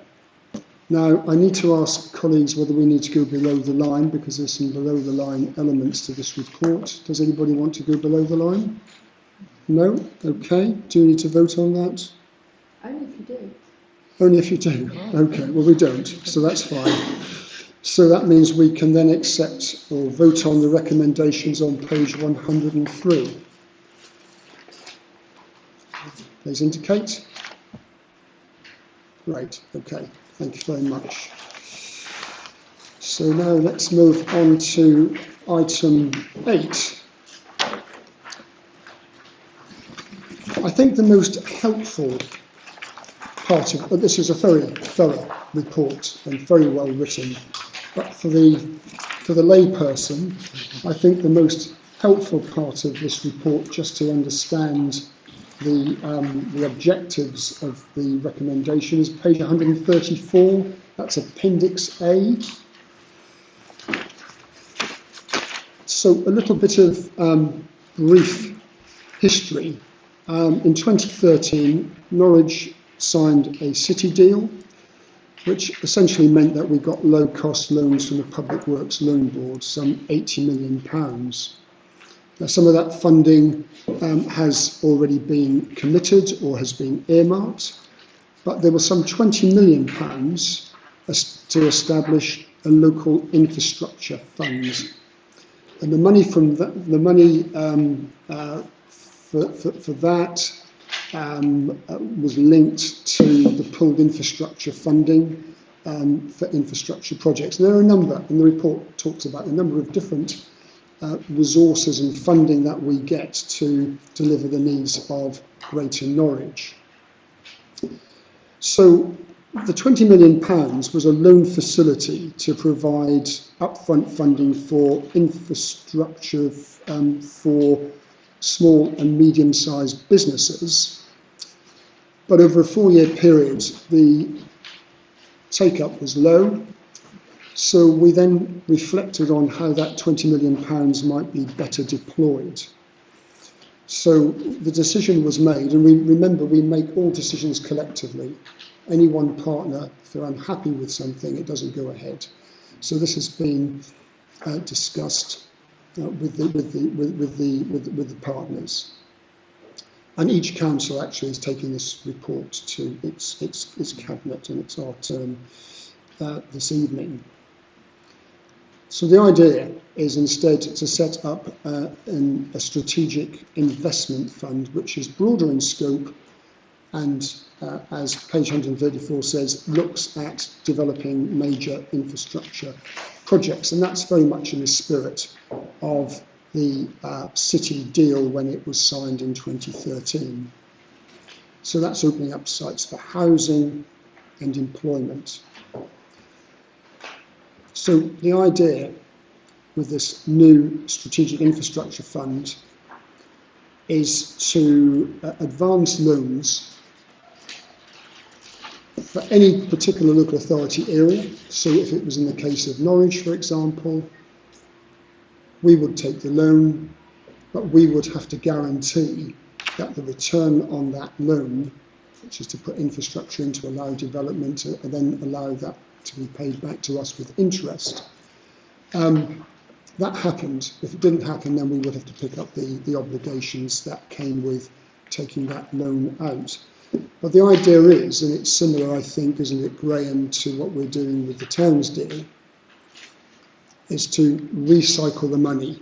now I need to ask colleagues whether we need to go below the line, because there's some below the line elements to this report. Does anybody want to go below the line? No? Okay, do we need to vote on that? Only if you do. Only if you do? Okay, well we don't, so that's fine. So that means we can then accept or vote on the recommendations on page 103. Please indicate. Right, okay, thank you very much. So now let's move on to item 8. I think the most helpful part of this is a very thorough report and very well written, but for the layperson, I think the most helpful part of this report, just to understand the objectives of the recommendation, is page 134. That's Appendix A. So a little bit of brief history. In 2013, Norwich signed a city deal, which essentially meant that we got low-cost loans from the Public Works Loan Board, some £80 million. Now, some of that funding has already been committed or has been earmarked, but there was some £20 million to establish a local infrastructure fund. And the money from that, for that was linked to the pooled infrastructure funding for infrastructure projects. And there are a number, and the report talks about a number of different resources and funding that we get to deliver the needs of Greater Norwich. So the £20 million was a loan facility to provide upfront funding for infrastructure for small and medium-sized businesses. But over a 4-year period, the take-up was low. So we then reflected on how that £20 million might be better deployed. So the decision was made, and remember, we make all decisions collectively. Any one partner, if they're unhappy with something, it doesn't go ahead. So this has been discussed with the partners, and each council actually is taking this report to its cabinet, and it's our turn this evening. So the idea is instead to set up a strategic investment fund, which is broader in scope and, as page 134 says, looks at developing major infrastructure projects. And that's very much in the spirit of the city deal when it was signed in 2013. So that's opening up sites for housing and employment. So the idea with this new strategic infrastructure fund is to advance loans for any particular local authority area. So if it was in the case of Norwich, for example, we would take the loan, but we would have to guarantee that the return on that loan, which is to put infrastructure in to allow development and then allow that to be paid back to us with interest. That happened. If it didn't happen, then we would have to pick up the obligations that came with taking that loan out. But the idea is, and it's similar, I think, isn't it, Graham, to what we're doing with the Towns deal, is to recycle the money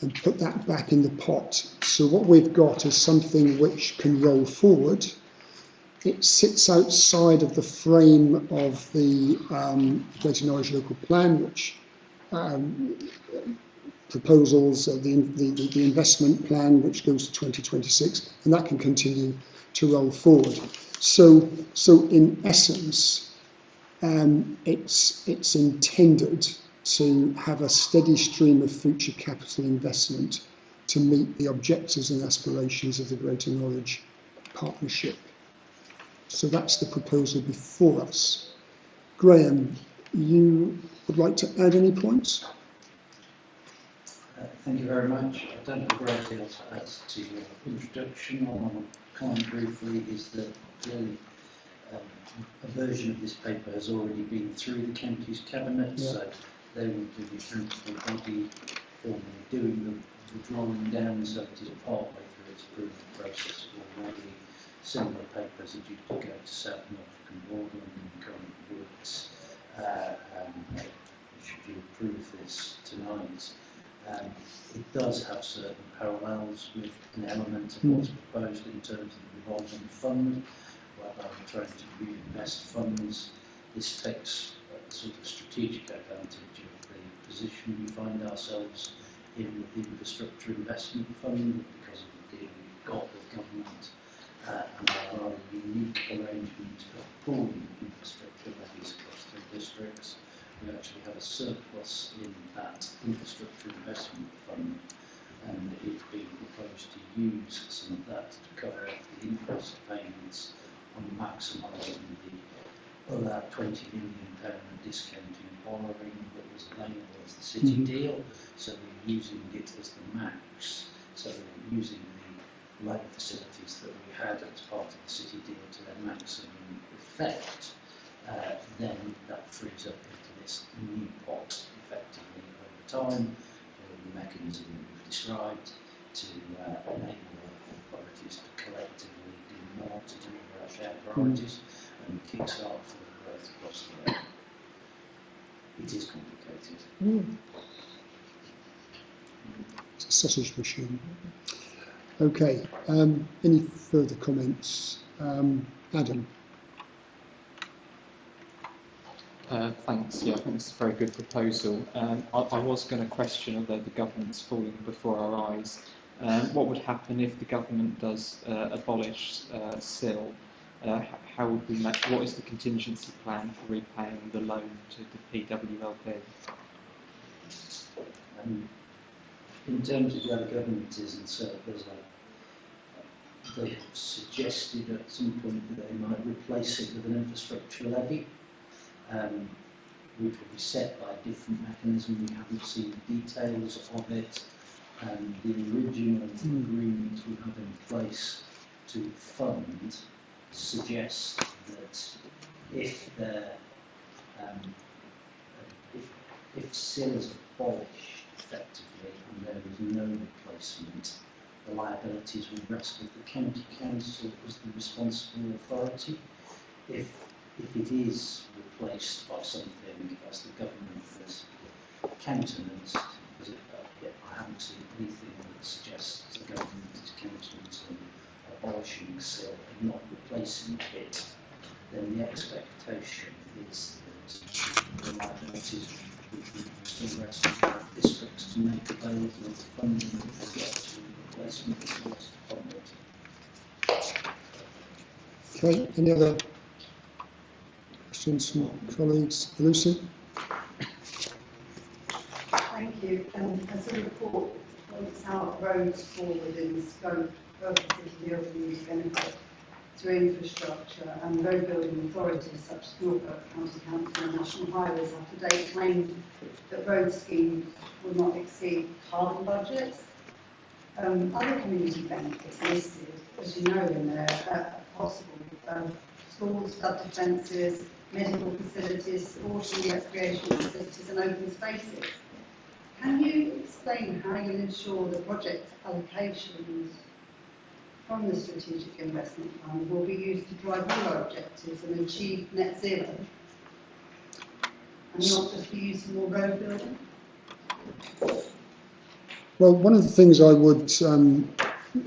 and put that back in the pot. So what we've got is something which can roll forward. It sits outside of the frame of the Greater Norwich Local Plan, which proposals, the investment plan, which goes to 2026, and that can continue to roll forward. So in essence, it's intended to have a steady stream of future capital investment to meet the objectives and aspirations of the Greater Norwich Partnership. So that's the proposal before us. Graham, you would like to add any points? Thank you very much. I don't have a great deal to add to your introduction. All I will comment briefly is that clearly a version of this paper has already been through the county's cabinet, so they will be the accountable body formally doing the drawing down, so it is partway through its approval process already. Similar papers are due to go to South Norfolk and Broadland in the current weeks. Should you approve this tonight, it does have certain parallels with an element of what's proposed in terms of the revolving fund, whereby we're trying to reinvest funds. This takes a sort of strategic advantage of the position we find ourselves in with the infrastructure investment fund because of the deal we've got with government and our rather unique arrangement of pooling infrastructure levies across 3 districts. We actually have a surplus in that infrastructure investment fund, and it's being proposed to use some of that to cover off the interest payments on maximising the other £20 million discounting borrowing that was available as the city deal. So we're using it as the max. So we're using the loan facilities that we had as part of the city deal to their maximum effect. Then that frees up into this new pot effectively over time for the mechanism that we've described to enable authorities to collectively do more to deliver our shared priorities and kickstart further growth across the area. It is complicated. It's a sausage machine. Okay, any further comments? Adam? Thanks. Yeah, I think it's a very good proposal. I was going to question whether the government's falling before our eyes. What would happen if the government does abolish SIL? How would we make? What is the contingency plan for repaying the loan to the PWLP? In terms of where the government is in surplus, they have suggested at some point that they might replace it with an infrastructure levy, which will be set by a different mechanism. We haven't seen the details of it. The original agreement we have in place to fund suggests that if SIL is abolished effectively and there is no replacement, the liabilities will rest with the county council as the responsible authority. If it is replaced by something as the government has countenanced, because I haven't seen anything that suggests the government is countenancing abolishing SIL and not replacing it, then the expectation is that the liabilities which we will still ask districts to make available of the funding that they get to replacement of the lost funding. Okay, any other questions from colleagues? Lucy? Thank you. As the report points out, roads fall within the scope of the City of New's benefit to infrastructure, and road building authorities such as Norwich County Council and National Highways have to date claimed that road schemes will not exceed carbon budgets. Other community benefits listed, as you know, in there are possible. Schools, flood defences, medical facilities, sporting and recreational facilities and open spaces. Can you explain how you'll ensure the project allocations from the Strategic Investment Fund will be used to drive all our objectives and achieve net zero, and not just be used for more road building? Well, one of the things I would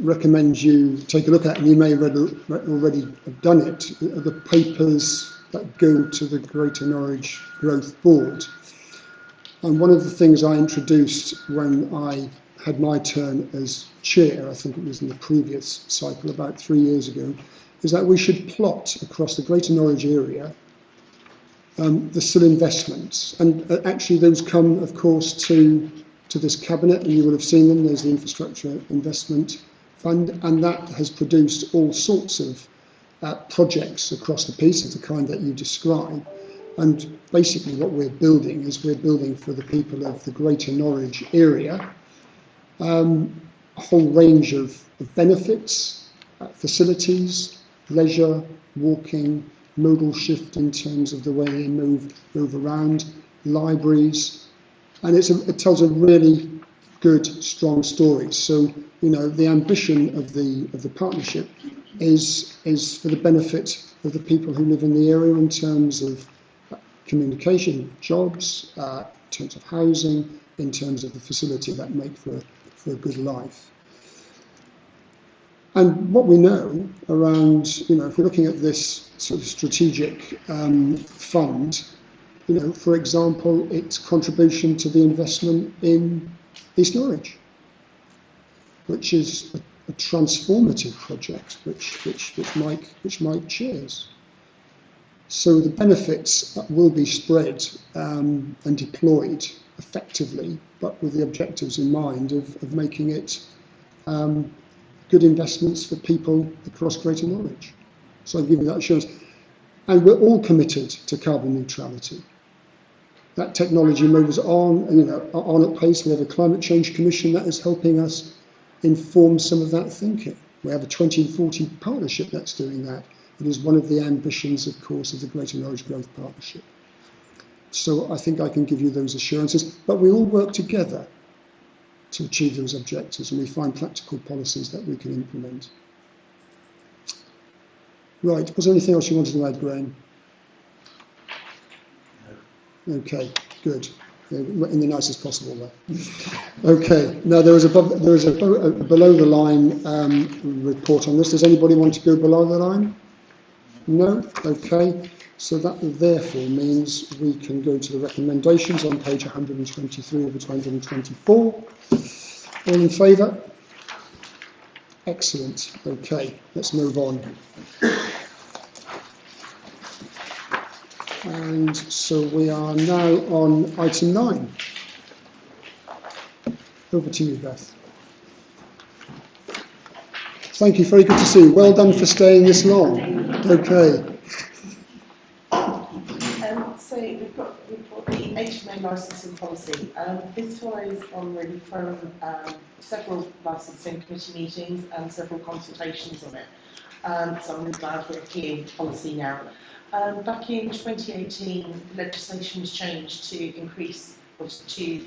recommend you take a look at, and you may already have done it, are the papers that go to the Greater Norwich Growth Board. And one of the things I introduced when I had my turn as chair, I think it was in the previous cycle about 3 years ago, is that we should plot across the Greater Norwich area the still investments. And actually those come, of course, to this cabinet, and you will have seen them. There's the Infrastructure Investment Fund, and that has produced all sorts of projects across the piece of the kind that you describe. And basically what we're building is we're building for the people of the Greater Norwich area a whole range of benefits, facilities, leisure, walking, modal shift in terms of the way they move around, libraries, and it tells a really good, strong story. So, you know, the ambition of the partnership is for the benefit of the people who live in the area in terms of communication, jobs, in terms of housing, in terms of the facility that make for a good life. And what we know around, you know, if we're looking at this sort of strategic fund, you know, for example, its contribution to the investment in East Norwich, which is a transformative project, which Mike chairs. So the benefits will be spread and deployed effectively, but with the objectives in mind of making it good investments for people across Greater Norwich. So I'll give you that assurance. And we're all committed to carbon neutrality. That technology moves on, you know, on at pace. We have a Climate Change Commission that is helping us inform some of that thinking. We have a 2040 partnership that's doing that. It is one of the ambitions, of course, of the Greater Norwich Growth Partnership. So I think I can give you those assurances, but we all work together to achieve those objectives, and we find practical policies that we can implement. Right, was there anything else you wanted to add, Graham? No. Okay, good. In the nicest possible way. Okay, now there is a below the line report on this. Does anybody want to go below the line? No? Okay, so that therefore means we can go to the recommendations on page 123 over to 124. All in favour? Excellent. Okay, let's move on. And so we are now on item 9. Over to you, Beth. Thank you, very good to see you. Well done for staying this long. Okay. So we've got the HMO licensing policy. This follows on really from several licensing committee meetings and several consultations on it. So I'm really glad we're here policy now. Back in 2018, legislation was changed to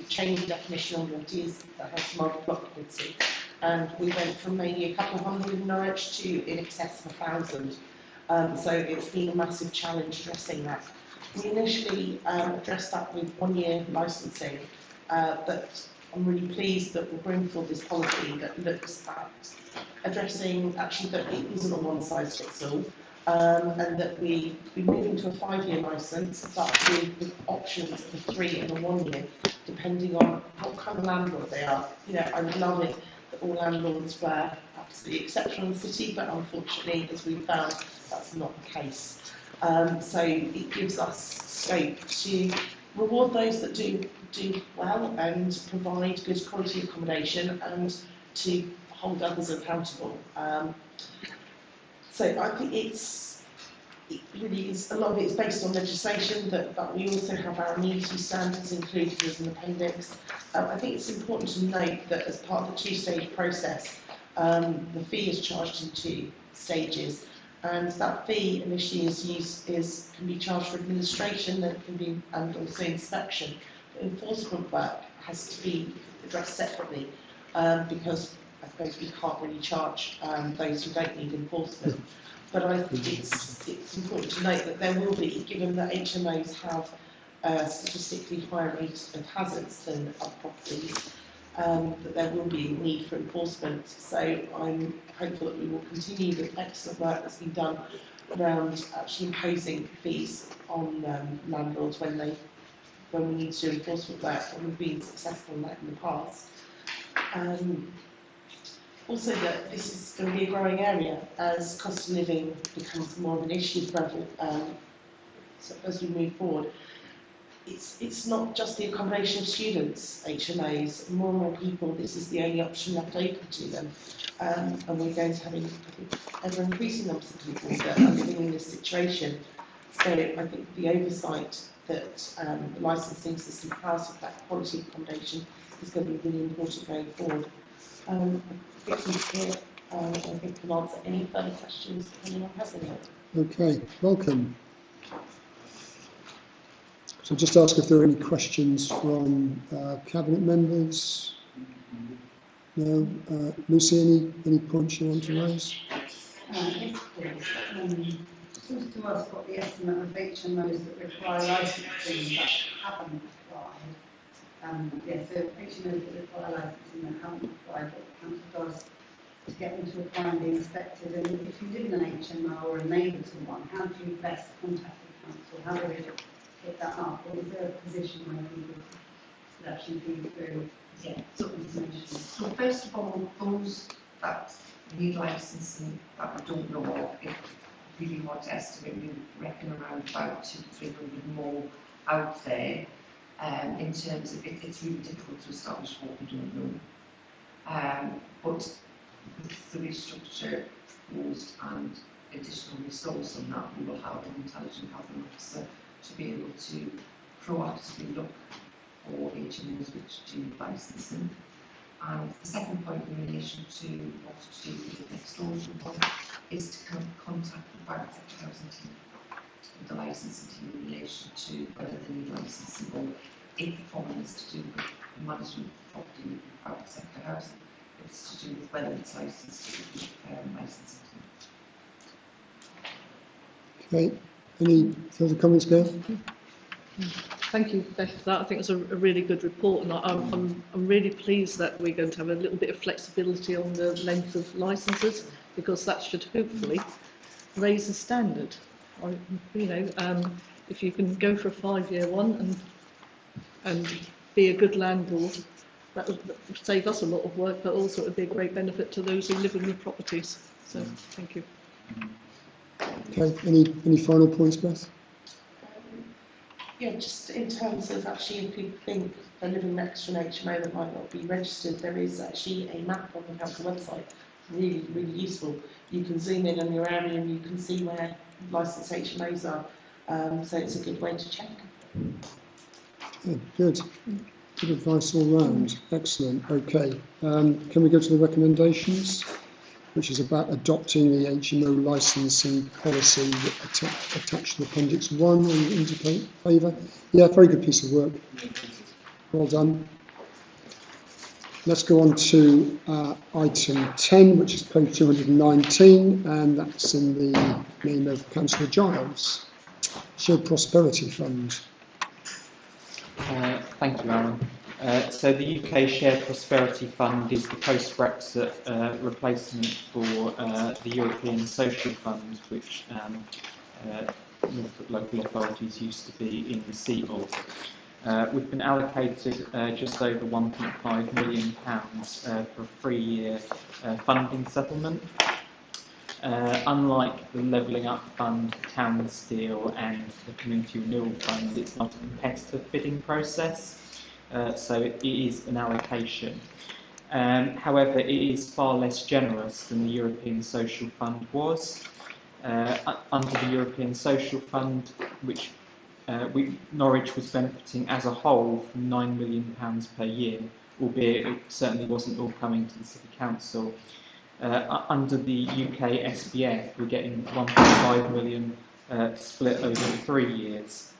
change the definition on what is a house of multiple occupancy. And we went from maybe a couple of hundred in Norwich to in excess of 1,000. So it's been a massive challenge addressing that. We initially addressed that with 1 year licensing, but I'm really pleased that we're bringing forward this policy that looks at addressing actually that it isn't a one size fits all. and that we moving to a 5-year licence, but with options of a 3 and a 1 year, depending on what kind of landlord they are. You know, I would love it that all landlords were absolutely exceptional in the city, but unfortunately, as we've found, that's not the case. So it gives us scope to reward those that do well and provide good quality accommodation, and to hold others accountable. So I think it really is, a lot of it is based on legislation, but we also have our amenity standards included as an appendix. I think it's important to note that as part of the 2-stage process, the fee is charged in 2 stages, and that fee initially can be charged for administration, and also inspection. But enforcement work has to be addressed separately, because I suppose we can't really charge those who don't need enforcement. But I think it's important to note that there will be, given that HMOs have a statistically higher rate of hazards than other properties, that there will be a need for enforcement. So I'm hopeful that we will continue the excellent work that's been done around actually imposing fees on landlords when we need to do enforcement work, and we've been successful in that in the past. Also, that this is going to be a growing area as cost of living becomes more of an issue for so as we move forward. It's not just the accommodation of students, HMOs. More and more people, this is the only option left open to them. And we're going to have, I think, ever increasing numbers of people that are living in this situation. So I think the oversight that the licensing system has of that quality of accommodation is going to be really important going forward. I think can answer any further questions if anyone has any. Okay, welcome. So just ask if there are any questions from Cabinet members. No? Lucy, any points you want to raise? Yes, please. Seems to us what the estimate of HMOs that require licensing that haven't applied. Yes, so HMOs that require licensing that haven't applied, what the council does to get them to apply and be inspected. And if you live in an HMO or a neighbour to one, how do you best contact the council? How do they pick that up? Or is there a position where people could actually be through sort of information? Well, first of all, those that need licensing that we don't know of, if really want to estimate, we reckon around about 200 to 300 more out there. In terms of it's really difficult to establish what we don't know. But with the restructure proposed and additional resource on that, we will have an intelligent housing officer to be able to proactively look for HMOs which do licensing. And the second point in relation to what to do with the extortion point is to contact the private sector housing team, with the licensing team in relation to whether they need licensing, or if the problem is to do with the management of property in private sector housing, it's to do with whether it's licensed to be licensing team. Okay, any further comments, Gail? Thank you, Beth, for that. I think it's a really good report, and I'm really pleased that we're going to have a little bit of flexibility on the length of licences, because that should hopefully raise the standard. If you can go for a 5-year one and be a good landlord, that would save us a lot of work, but also it would be a great benefit to those who live in the properties. So, thank you. Okay, any final points, Beth? Yeah, just in terms of actually, if people think they're living next to an HMO that might not be registered, there is actually a map on the council website, really, really useful. You can zoom in on your area and you can see where licensed HMOs are, so it's a good way to check. Yeah, good advice all round. Excellent. Okay, can we go to the recommendations, which is about adopting the HMO licensing policy attached to Appendix 1 and indicate favour? Yeah, very good piece of work. Well done. Let's go on to item 10, which is page 219, and that's in the name of Councillor Giles. Shared Prosperity Fund. Thank you, Aaron. So the UK Shared Prosperity Fund is the post-Brexit replacement for the European Social Fund, which local authorities used to be in receipt of. We've been allocated just over £1.5 million for a 3-year funding settlement. Unlike the Levelling Up Fund, Town Steel and the Community Renewal Fund, it's not a competitive bidding process, so it is an allocation. However, it is far less generous than the European Social Fund was. Under the European Social Fund, which Norwich was benefiting as a whole from £9 million per year, albeit it certainly wasn't all coming to the City Council. Under the UK SBF, we're getting 1.5 million split over 3 years.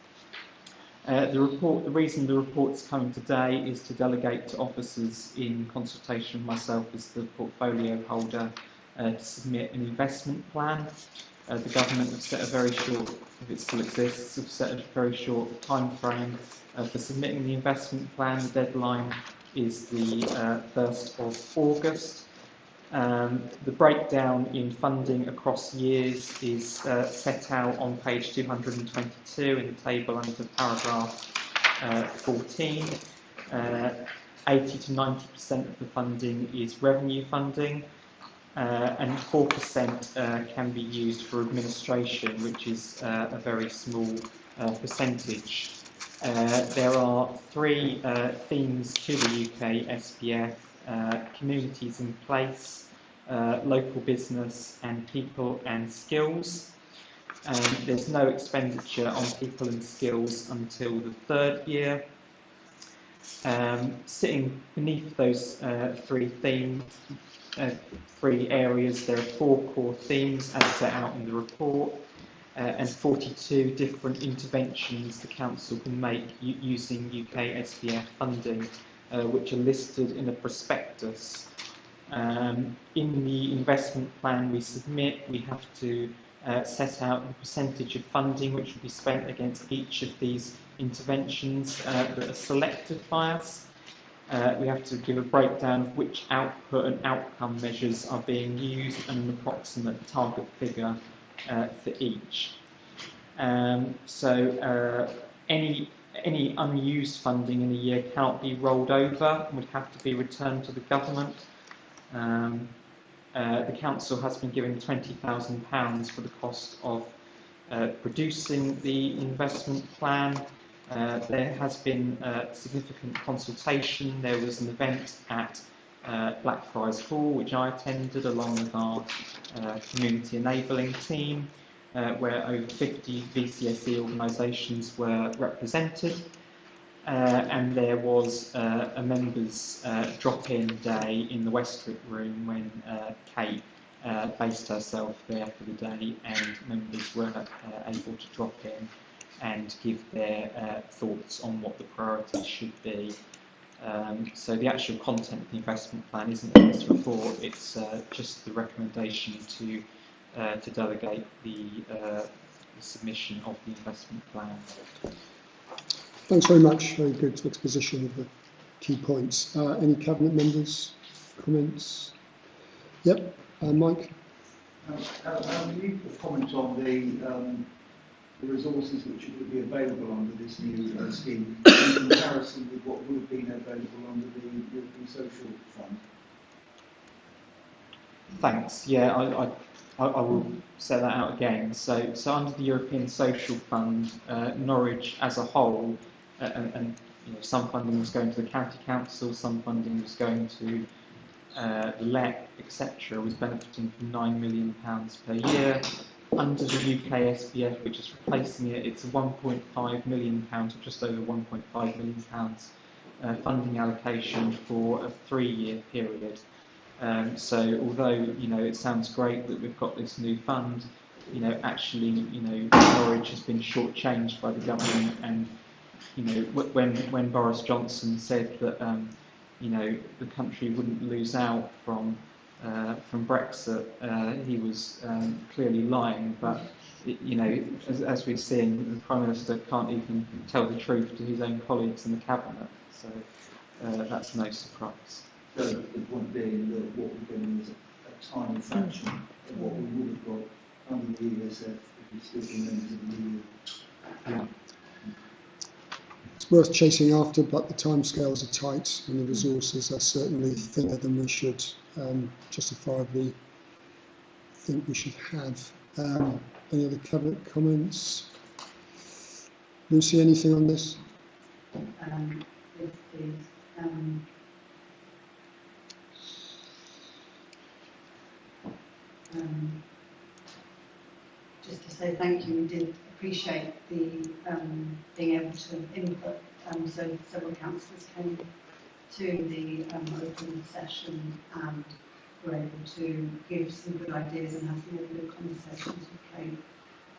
The reason the report's coming today is to delegate to officers in consultation with myself as the portfolio holder to submit an investment plan. The government have set a very short, if it still exists, have set a very short time frame for submitting the investment plan. The deadline is the 1st of August. The breakdown in funding across years is set out on page 222 in the table under paragraph 14. 80 to 90% of the funding is revenue funding, and 4% can be used for administration, which is a very small percentage. There are 3 themes to the UK SPF: communities in place, local business, and people and skills. There's no expenditure on people and skills until the 3rd year. Sitting beneath those 3 themes, 3 areas, there are 4 core themes as set out in the report, and 42 different interventions the Council can make using UK SPF funding, which are listed in a prospectus. In the investment plan we submit, we have to set out the percentage of funding which will be spent against each of these interventions that are selected by us. We have to give a breakdown of which output and outcome measures are being used and an approximate target figure for each. Any unused funding in a year cannot be rolled over and would have to be returned to the government. The Council has been given £20,000 for the cost of producing the investment plan. There has been significant consultation. There was an event at Blackfriars Hall, which I attended along with our community enabling team, where over 50 VCSE organisations were represented. And there was a members' drop-in day in the Westwick room when Kate based herself there for the day, and members were able to drop in and give their thoughts on what the priorities should be. So the actual content of the investment plan isn't in this report, it's just the recommendation to delegate the submission of the investment plan. Thanks very much. Very good exposition of the key points. Any Cabinet members' comments? Yep, Mike? Can you comment on the resources which would be available under this new scheme in comparison with what would have been available under the European Social Fund? Thanks. Yeah, I will set that out again. So under the European Social Fund, Norwich as a whole, and some funding was going to the county council, some funding was going to the LEC, etc., was benefiting from £9 million per year. Under the UK SBF, which is replacing it, it's a £1.5 million, or just over £1.5 million funding allocation for a 3-year period. So although it sounds great that we've got this new fund, actually Norwich has been shortchanged by the government, and when Boris Johnson said that the country wouldn't lose out from Brexit, he was clearly lying. But as we've seen, the Prime Minister can't even tell the truth to his own colleagues in the cabinet. So that's no surprise. So the point being that what we're getting is a tiny fraction of what we would have got under the ESF if we still been members of the EU. Yeah. It's worth chasing after, but the timescales are tight and the resources are certainly thinner than we should justifiably think we should have. Any other cabinet comments? Lucy, anything on this? Yes, please. Just to say thank you, we did appreciate the being able to input. So several councillors came to the open session and were able to give some good ideas and have some really good conversations with Kate.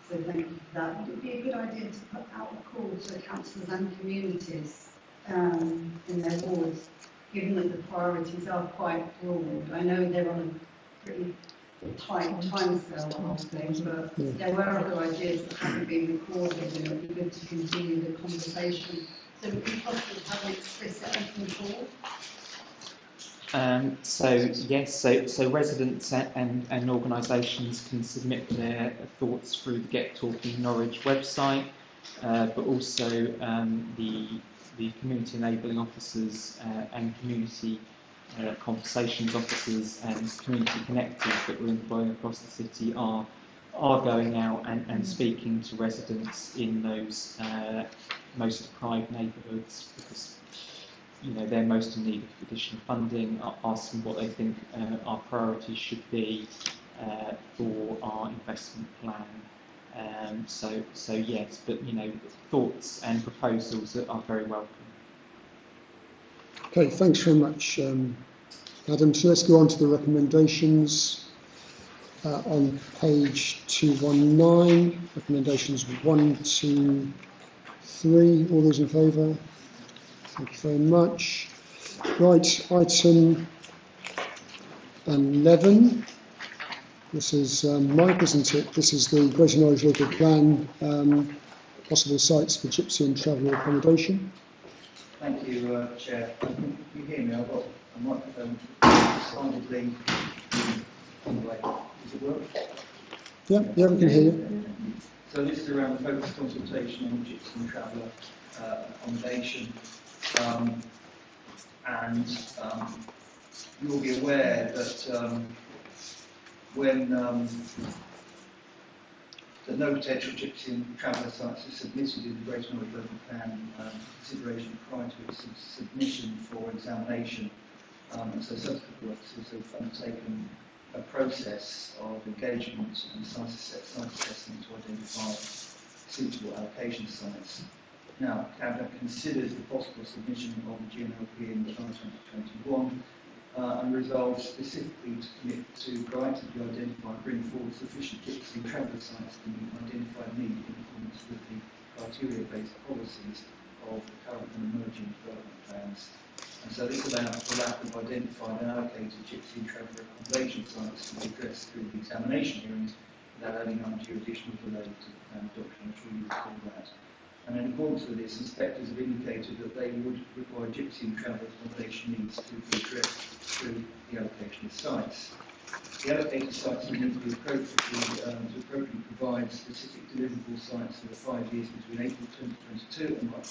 So thank you for that. Would it be a good idea to put out a call to councillors and communities in their wards, given that the priorities are quite broad? I know they're on a pretty tight timescale, the whole thing, but there were other ideas that haven't been recorded, and it would be good to continue the conversation. So would it be possible to have an explicit open call? So yes, so residents and organisations can submit their thoughts through the Get Talking Norwich website, but also the community enabling officers and community conversations officers and community connectors that we're employing across the city are going out and speaking to residents in those most deprived neighbourhoods, because they're most in need of additional funding, asking what they think our priorities should be for our investment plan. So yes, but thoughts and proposals are very welcome. Okay, thanks very much, Adam. So let's go on to the recommendations on page 219. Recommendations 1, 2, 3. All those in favour? Thank you very much. Right, item 11. This is Mike, isn't it? This is the Greater Norwich Local Plan, possible sites for gypsy and traveller accommodation. Thank you, Chair. Can you hear me? I've got a microphone decidedly on the way. Does it work? Yeah, we can hear you. So this is around the focus consultation on gypsy and traveller accommodation. You'll be aware that when that no potential gypsy and traveller sites are submitted in the Greater Norwich Local Plan consideration prior to its submission for examination. So subsequent officers have undertaken a process of engagement and site assessment to identify suitable allocation sites. Now, Cabinet considers the possible submission of the GNLP in July 2021 and resolves specifically to commit to proactively identify and bring forward sufficient gypsy and traveller sites to meet identified need in accordance with the criteria-based policies of the current and emerging development plans. And so this allows for lack of identified and allocated gypsy and traveller accommodation sites to be addressed through the examination hearings without adding undue additional delay to the plan adoption. I'm sure you recall that. And in accordance with this, inspectors have indicated that they would require gypsy and traveller accommodation needs to be addressed through the allocation of sites. The allocated sites will need to be appropriately provide specific deliverable sites for the 5 years between April 2022 and March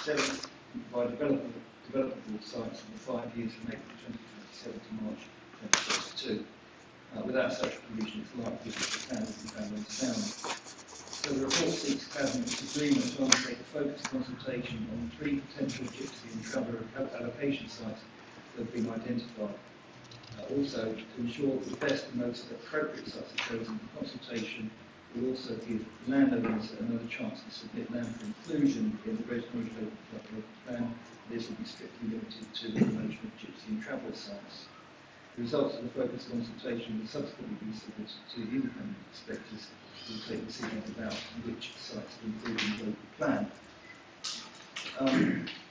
2027, and provide developable sites for the 5 years from April 2027 to March 2022. Without such a provision, it's likely that the plan will be found unsound. So the report seeks Cabinet's agreement to undertake a focused consultation on 3 potential gypsy and traveller allocation sites that have been identified. Also, to ensure that the best and most appropriate sites are chosen, the consultation will also give landowners another chance to submit land for inclusion in the Greater Norwich Local Plan. This will be strictly limited to the promotion of gypsy and traveller sites. The results of the focused consultation will subsequently be submitted to the independent inspectors who will take decisions about which sites to include in the local plan.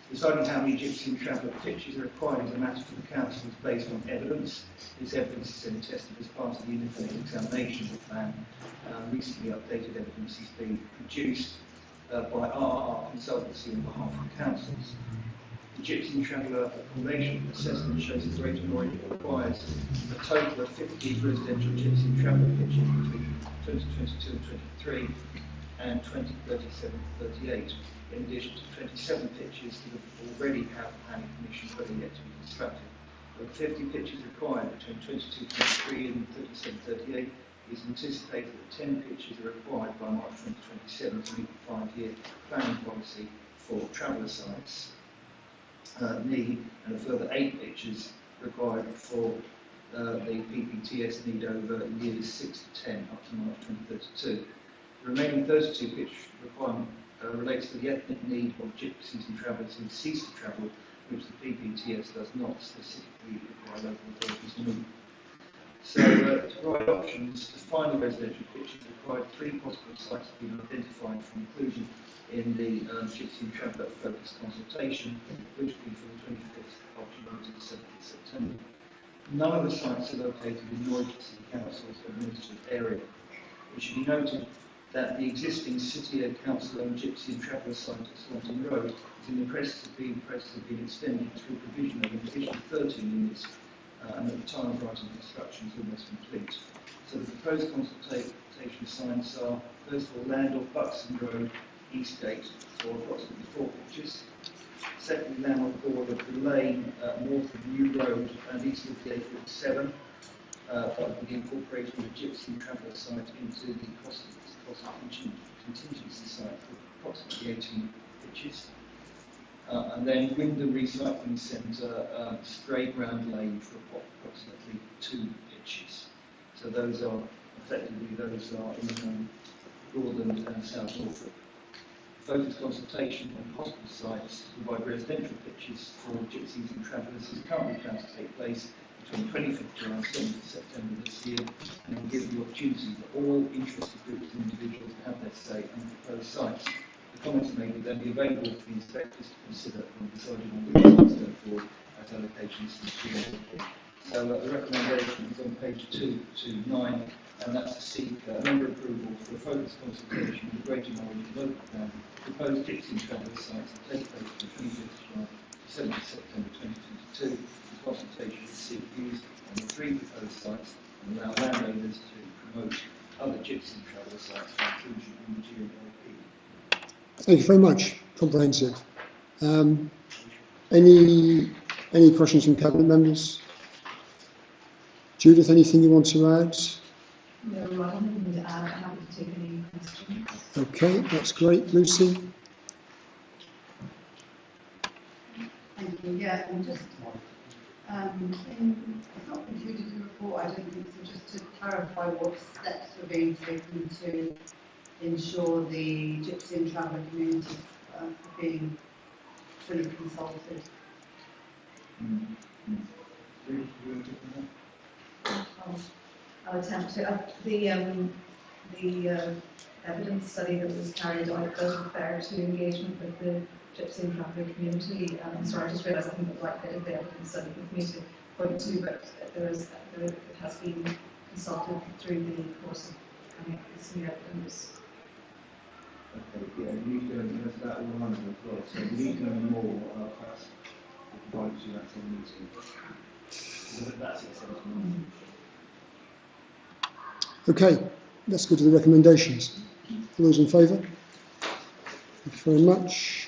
Deciding how many gypsy and traveller pitches are required is a matter for the council based on evidence. This evidence is then tested as part of the independent examination of the plan. Recently updated evidence is being produced by RRR Consultancy on behalf of the councils. The Gypsy Traveller Accommodation Assessment shows that Greater Norwich requires a total of 50 residential Gypsy Traveller pitches between 2022 and 23 and 2037-38, in addition to 27 pitches that already have planning permission but are yet to be constructed. Of 50 pitches required between 22-23 and 37-38, it is anticipated that 10 pitches are required by March 2027 to meet the 5-year planning policy for traveller sites need, and a further 8 pitches required for the PPTS need over years 6 to 10 up to March 2032. The remaining 32 pitch requirement relates to the ethnic need of gypsies and travellers who cease to travel, which the PPTS does not specifically require local authorities to meet. So, to provide options, the final residential pitches required 3 possible sites have been identified for inclusion in the Gypsy and Traveller Focus consultation, which will be from the 25th of July to the 7th of September. None of the sites are located in Norwich City Council's administrative area. It should be noted that the existing City Council-owned Gypsy and Traveller site at Swanton Road is in the process of being extended through provision of an additional 13 units, and at the time of writing construction is almost complete. So the proposed consultation signs are, first of all, Landor Buxton Road, East Gate, for approximately 4 pitches. Secondly, Landor Board of the Lane, north of New Road and east of the A47, that will be incorporating the Gypsy and Traveller site into the cost contingency site for approximately 18 pitches. And then Wyndham Recycling Centre, Stray Ground Lane for approximately 2 pitches. So those are effectively in Broadland and South Norfolk. Focus consultation on hospital sites to provide residential pitches for gypsies and travellers is currently planned to take place between 25th July and 7th September this year, and will give the opportunity for all interested groups and individuals to have their say on the proposed sites. The comments may then be available for the inspectors to consider when deciding on which sites go forward as allocations to. So the recommendation is on page 2 to 9, and that's to seek member approval for a focus consultation with the Greater Norwich local plan proposed Gypsy and Traveller sites to take place from 25th July to 7th September 2022. The consultation will seek views on the 3 proposed sites and allow landowners to promote other Gypsy and Traveller sites for inclusion in the GNLP. Thank you very much. Comprehensive. Any questions from Cabinet members? Judith, anything you want to add? No, I don't have anything to add. I'm happy to take any questions. Okay, that's great. Lucy? Thank you. Yeah, and just it's not included in the report, I don't think so. Just to clarify what steps are being taken to ensure the Gypsy and Traveller communities are being fully consulted. I'll attempt to. The evidence study that was carried out does refer to engagement with the Gypsy and Traveller community. Sorry, I just realised I think the right bit of the evidence study for me to point to, but it has been consulted through the course of this new evidence. Okay, yeah, you need to go into that all under as well. So you need to know more perhaps provide you that on meeting. That's it. Okay, let's go to the recommendations. All those in favour? Thank you very much.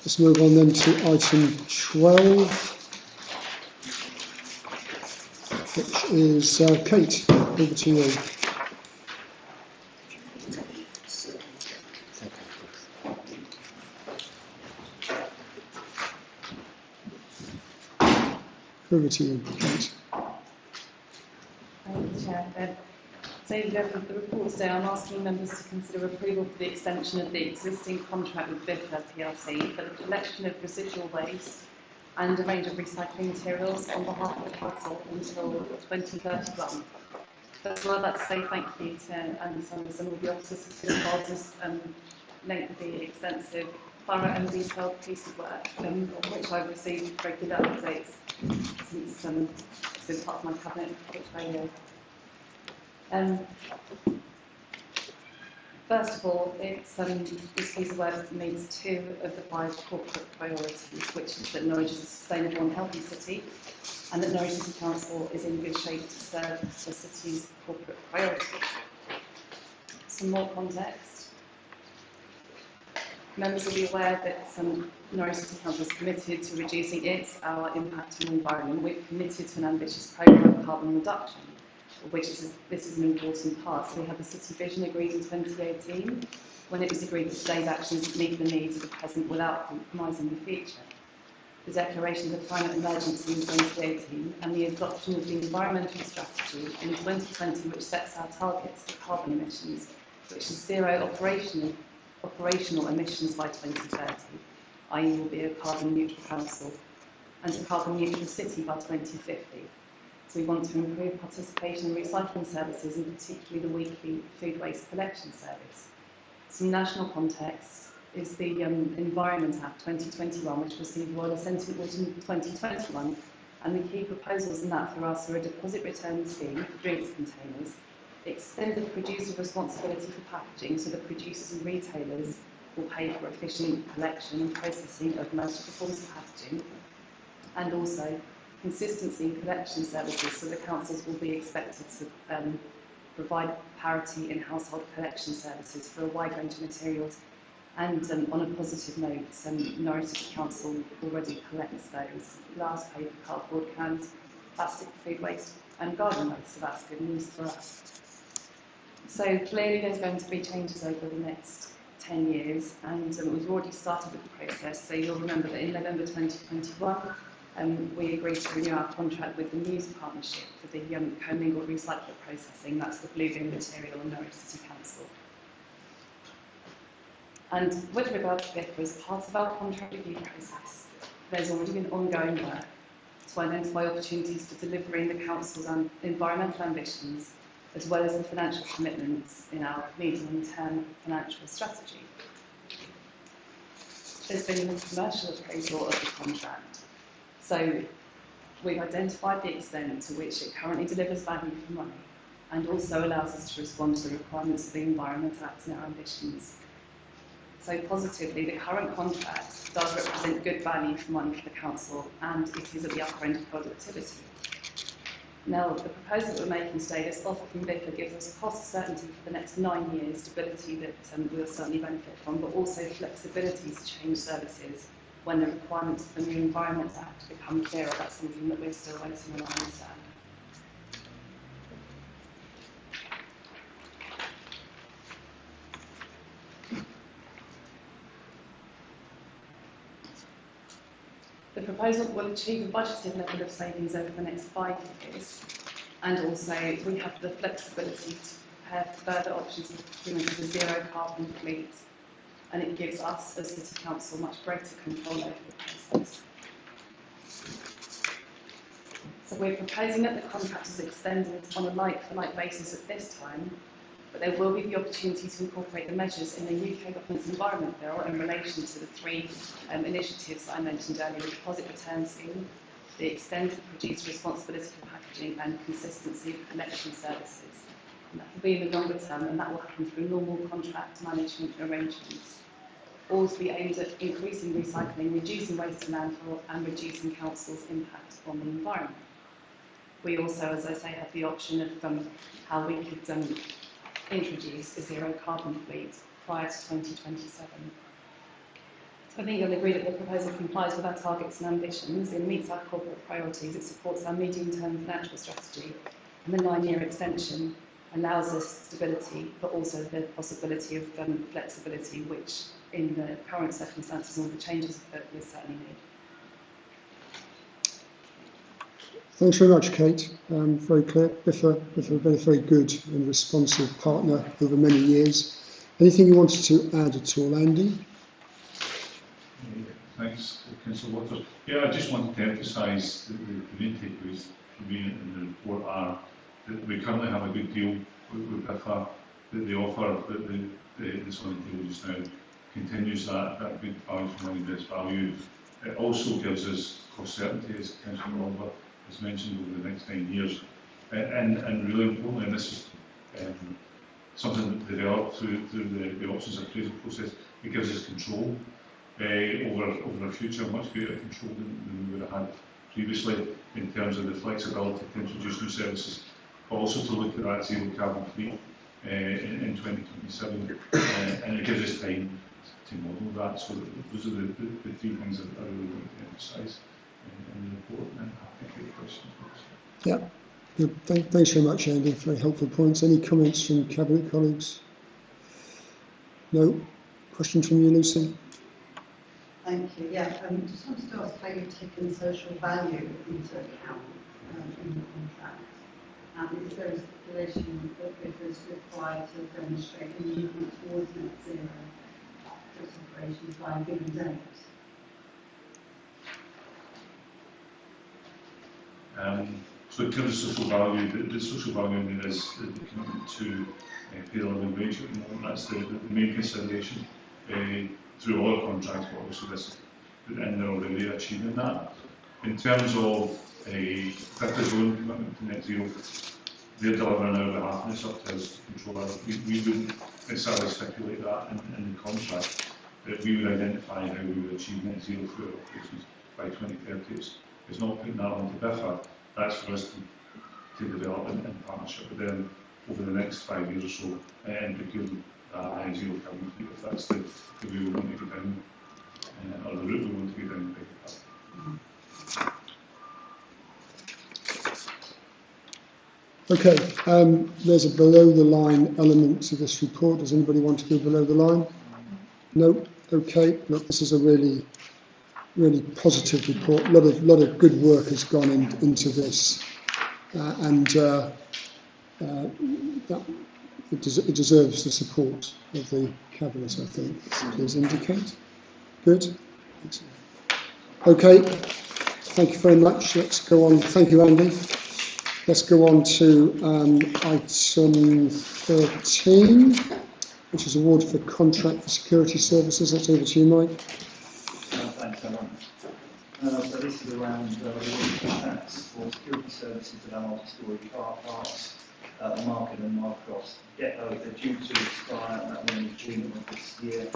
Let's move on then to item 12, which is Kate, over to you. Over to you, Kate. Thank you, Chair. So the report today, I'm asking members to consider approval for the extension of the existing contract with BIFA plc for the collection of residual waste and a range of recycling materials on behalf of the Council until 2031. First of all, I'd like to say thank you to Andy Summers and all the officers who have involved this lengthy, extensive, thorough and detailed piece of work, on which I've received regular updates since it's been part of my cabinet portfolio. First of all, this piece of work meets 2 of the 5 corporate priorities, which is that Norwich is a sustainable and healthy city, and that Norwich City Council is in good shape to serve the city's corporate priorities. Some more context. Members will be aware that Norwich City Council is committed to reducing our impact on the environment. We've committed to an ambitious programme of carbon reduction, of which this is an important part. So we had the City Vision agreed in 2018, when it was agreed that today's actions meet the needs of the present without compromising the future. The declaration of the climate emergency in 2018 and the adoption of the environmental strategy in 2020, which sets our targets for carbon emissions, which is 0 operational emissions by 2030, i.e. will be a carbon neutral council, and a carbon neutral city by 2050. So we want to improve participation in recycling services, and particularly the weekly food waste collection service. Some national context is the Environment Act 2021, which received royal assent in autumn 2021, and the key proposals in that for us are a deposit return scheme for drinks containers, extended producer responsibility for packaging, so that producers and retailers will pay for efficient collection and processing of most of the forms of packaging, and also consistency in collection services, so the councils will be expected to provide parity in household collection services for a wide range of materials. And on a positive note, Norwich City Council already collects those glass, paper, cardboard cans, plastic food waste and garden waste, so that's good news for us. So clearly there's going to be changes over the next 10 years, and we've already started with the process. So you'll remember that in November 2021, we agreed to renew our contract with the News Partnership for the commingled recycler processing. That's the blue bin material in Norwich City Council. And with regard to BIFA, as part of our contract review process, there's already been ongoing work to identify opportunities for delivering the Council's environmental ambitions, as well as the financial commitments in our medium-term financial strategy. There's been a commercial appraisal of the contract. So we've identified the extent to which it currently delivers value for money, and also allows us to respond to the requirements of the Environment Act and our ambitions. So positively, the current contract does represent good value for money for the Council, and it is at the upper end of productivity. Now, the proposal that we're making today, this offer from BIFA, gives us cost certainty for the next 9 years, stability that we'll certainly benefit from, but also flexibility to change services when the requirements of the new Environment Act become clearer. That's something that we're still waiting on, I understand. The proposal will achieve a budgeted level of savings over the next 5 years, and also we have the flexibility to prepare further options for procurement of a zero carbon fleet, and it gives us as City Council much greater control over the process. So we're proposing that the contract is extended on a like-for-like basis at this time, but there will be the opportunity to incorporate the measures in the UK Government's Environment Bill in relation to the 3 initiatives that I mentioned earlier: the deposit return scheme, the extended producer responsibility for packaging, and consistency of collection services. And that will be in the longer term, and that will happen through normal contract management arrangements, all to be aimed at increasing recycling, reducing waste to landfill, and reducing council's impact on the environment. We also, as I say, have the option of how we could introduce a zero carbon fleet prior to 2027. So I think you'll agree that the proposal complies with our targets and ambitions, it meets our corporate priorities, it supports our medium-term financial strategy, and the 9-year extension allows us stability, but also the possibility of flexibility, which in the current circumstances and all the changes that we certainly need. Thanks very much, Kate. Very clear. BIFA have been a very good and responsive partner over many years. Anything you wanted to add at all, Andy? Thanks, Councillor Waters. Yeah, I just wanted to emphasise that the main takeaways for me in the report are that we currently have a good deal with BIFA, that the offer that's on the table just now continues that good value for money best value. It also gives us cost certainty, as Councillor Oliver has mentioned, over the next 9 years. And really importantly, and this is something that developed through the options appraisal process. It gives us control over our future, much greater control than we would have had previously, in terms of the flexibility to introduce new services, but also to look at that zero carbon fleet in 2027, and it gives us time to model that. So those are the three things that I really want to emphasise in the report, and I think your questions. Yeah, good. Thanks very much, Andy. Very helpful points. Any comments from Cabinet colleagues? No? Question from you, Lucy? Thank you. Yeah, just wanted to ask how you've taken social value into account in the contract. And is there a stipulation that BIFA is required to demonstrate a movement towards net zero for its operations by a given date? So in terms of social value, the social value in there is the commitment to pay the living wage at the moment. That's the main consideration through all the contracts, but obviously this, and they're already achieving that. In terms of BIFA's own commitment to net zero, they're delivering on our behalf, and it's up to us to control that. We wouldn't necessarily stipulate that in the contract, that we would identify how we would achieve net zero through our operations by 2030. It's not putting that onto BIFA. That's for us to develop in partnership with them over the next 5 years or so, and procure that net zero carbon fleet, if that's the way we want to go down, or the route we want to go down. Okay, there's a below the line element to this report. Does anybody want to go below the line? No? Okay, look, this is a really positive report. A lot of good work has gone into this, and it deserves the support of the Cabinet, I think. Please indicate. Good. Okay, thank you very much. Let's go on. Thank you, Andy. Let's go on to item 13, which is award for contract for security services. That's over to you, Mike. Thanks, Alan. So this is around contracts for security services at our multi-storey car parks, Market and Marcross Depot. They're due to expire at the end of June of this year.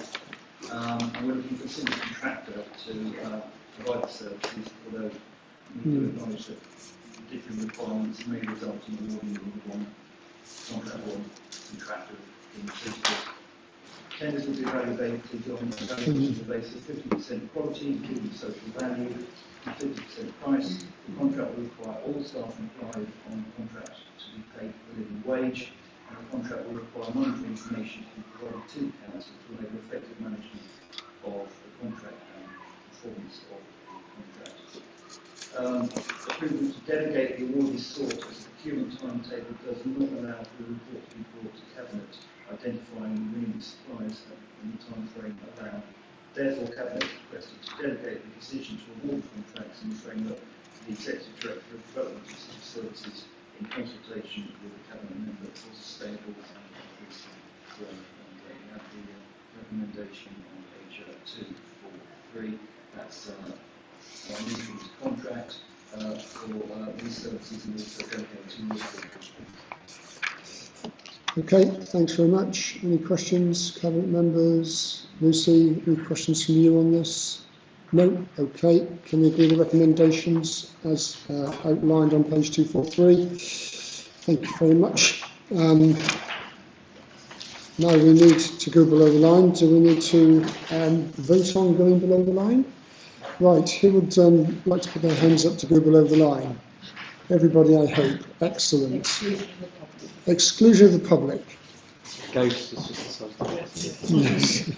And we're looking for a single contractor to provide the services, although we do acknowledge that different requirements may result in awarding one contract, one contractor being suitable. Tenders will be evaluated on the basis of 50% quality, including social value, and 50% price. The contract will require all staff employed on the contract to be paid the living wage, and the contract will require monetary information to be provided to the council to enable effective management of the contract and performance of the contract. Approval to delegate the award is sought as the procurement timetable does not allow for the report to be brought to Cabinet, identifying the winning suppliers and the time frame allowed. Therefore, Cabinet is requested to delegate the decision to award contracts in the framework of the Executive Director of Development of City Services in consultation with the Cabinet member for sustainable and increasing growth. And we have the recommendation on page 243. That's our mutual contract for these services, and also delegating more. Okay, thanks very much. Any questions, Cabinet members? Lucy, any questions from you on this? No? Okay. Can we agree the recommendations as outlined on page 243? Thank you very much. Now we need to go below the line. Do we need to vote on going below the line? Right, who would like to put their hands up to go below the line? Everybody, I hope. Excellent. Exclusion of the public. Ghost is just a subject. Yes.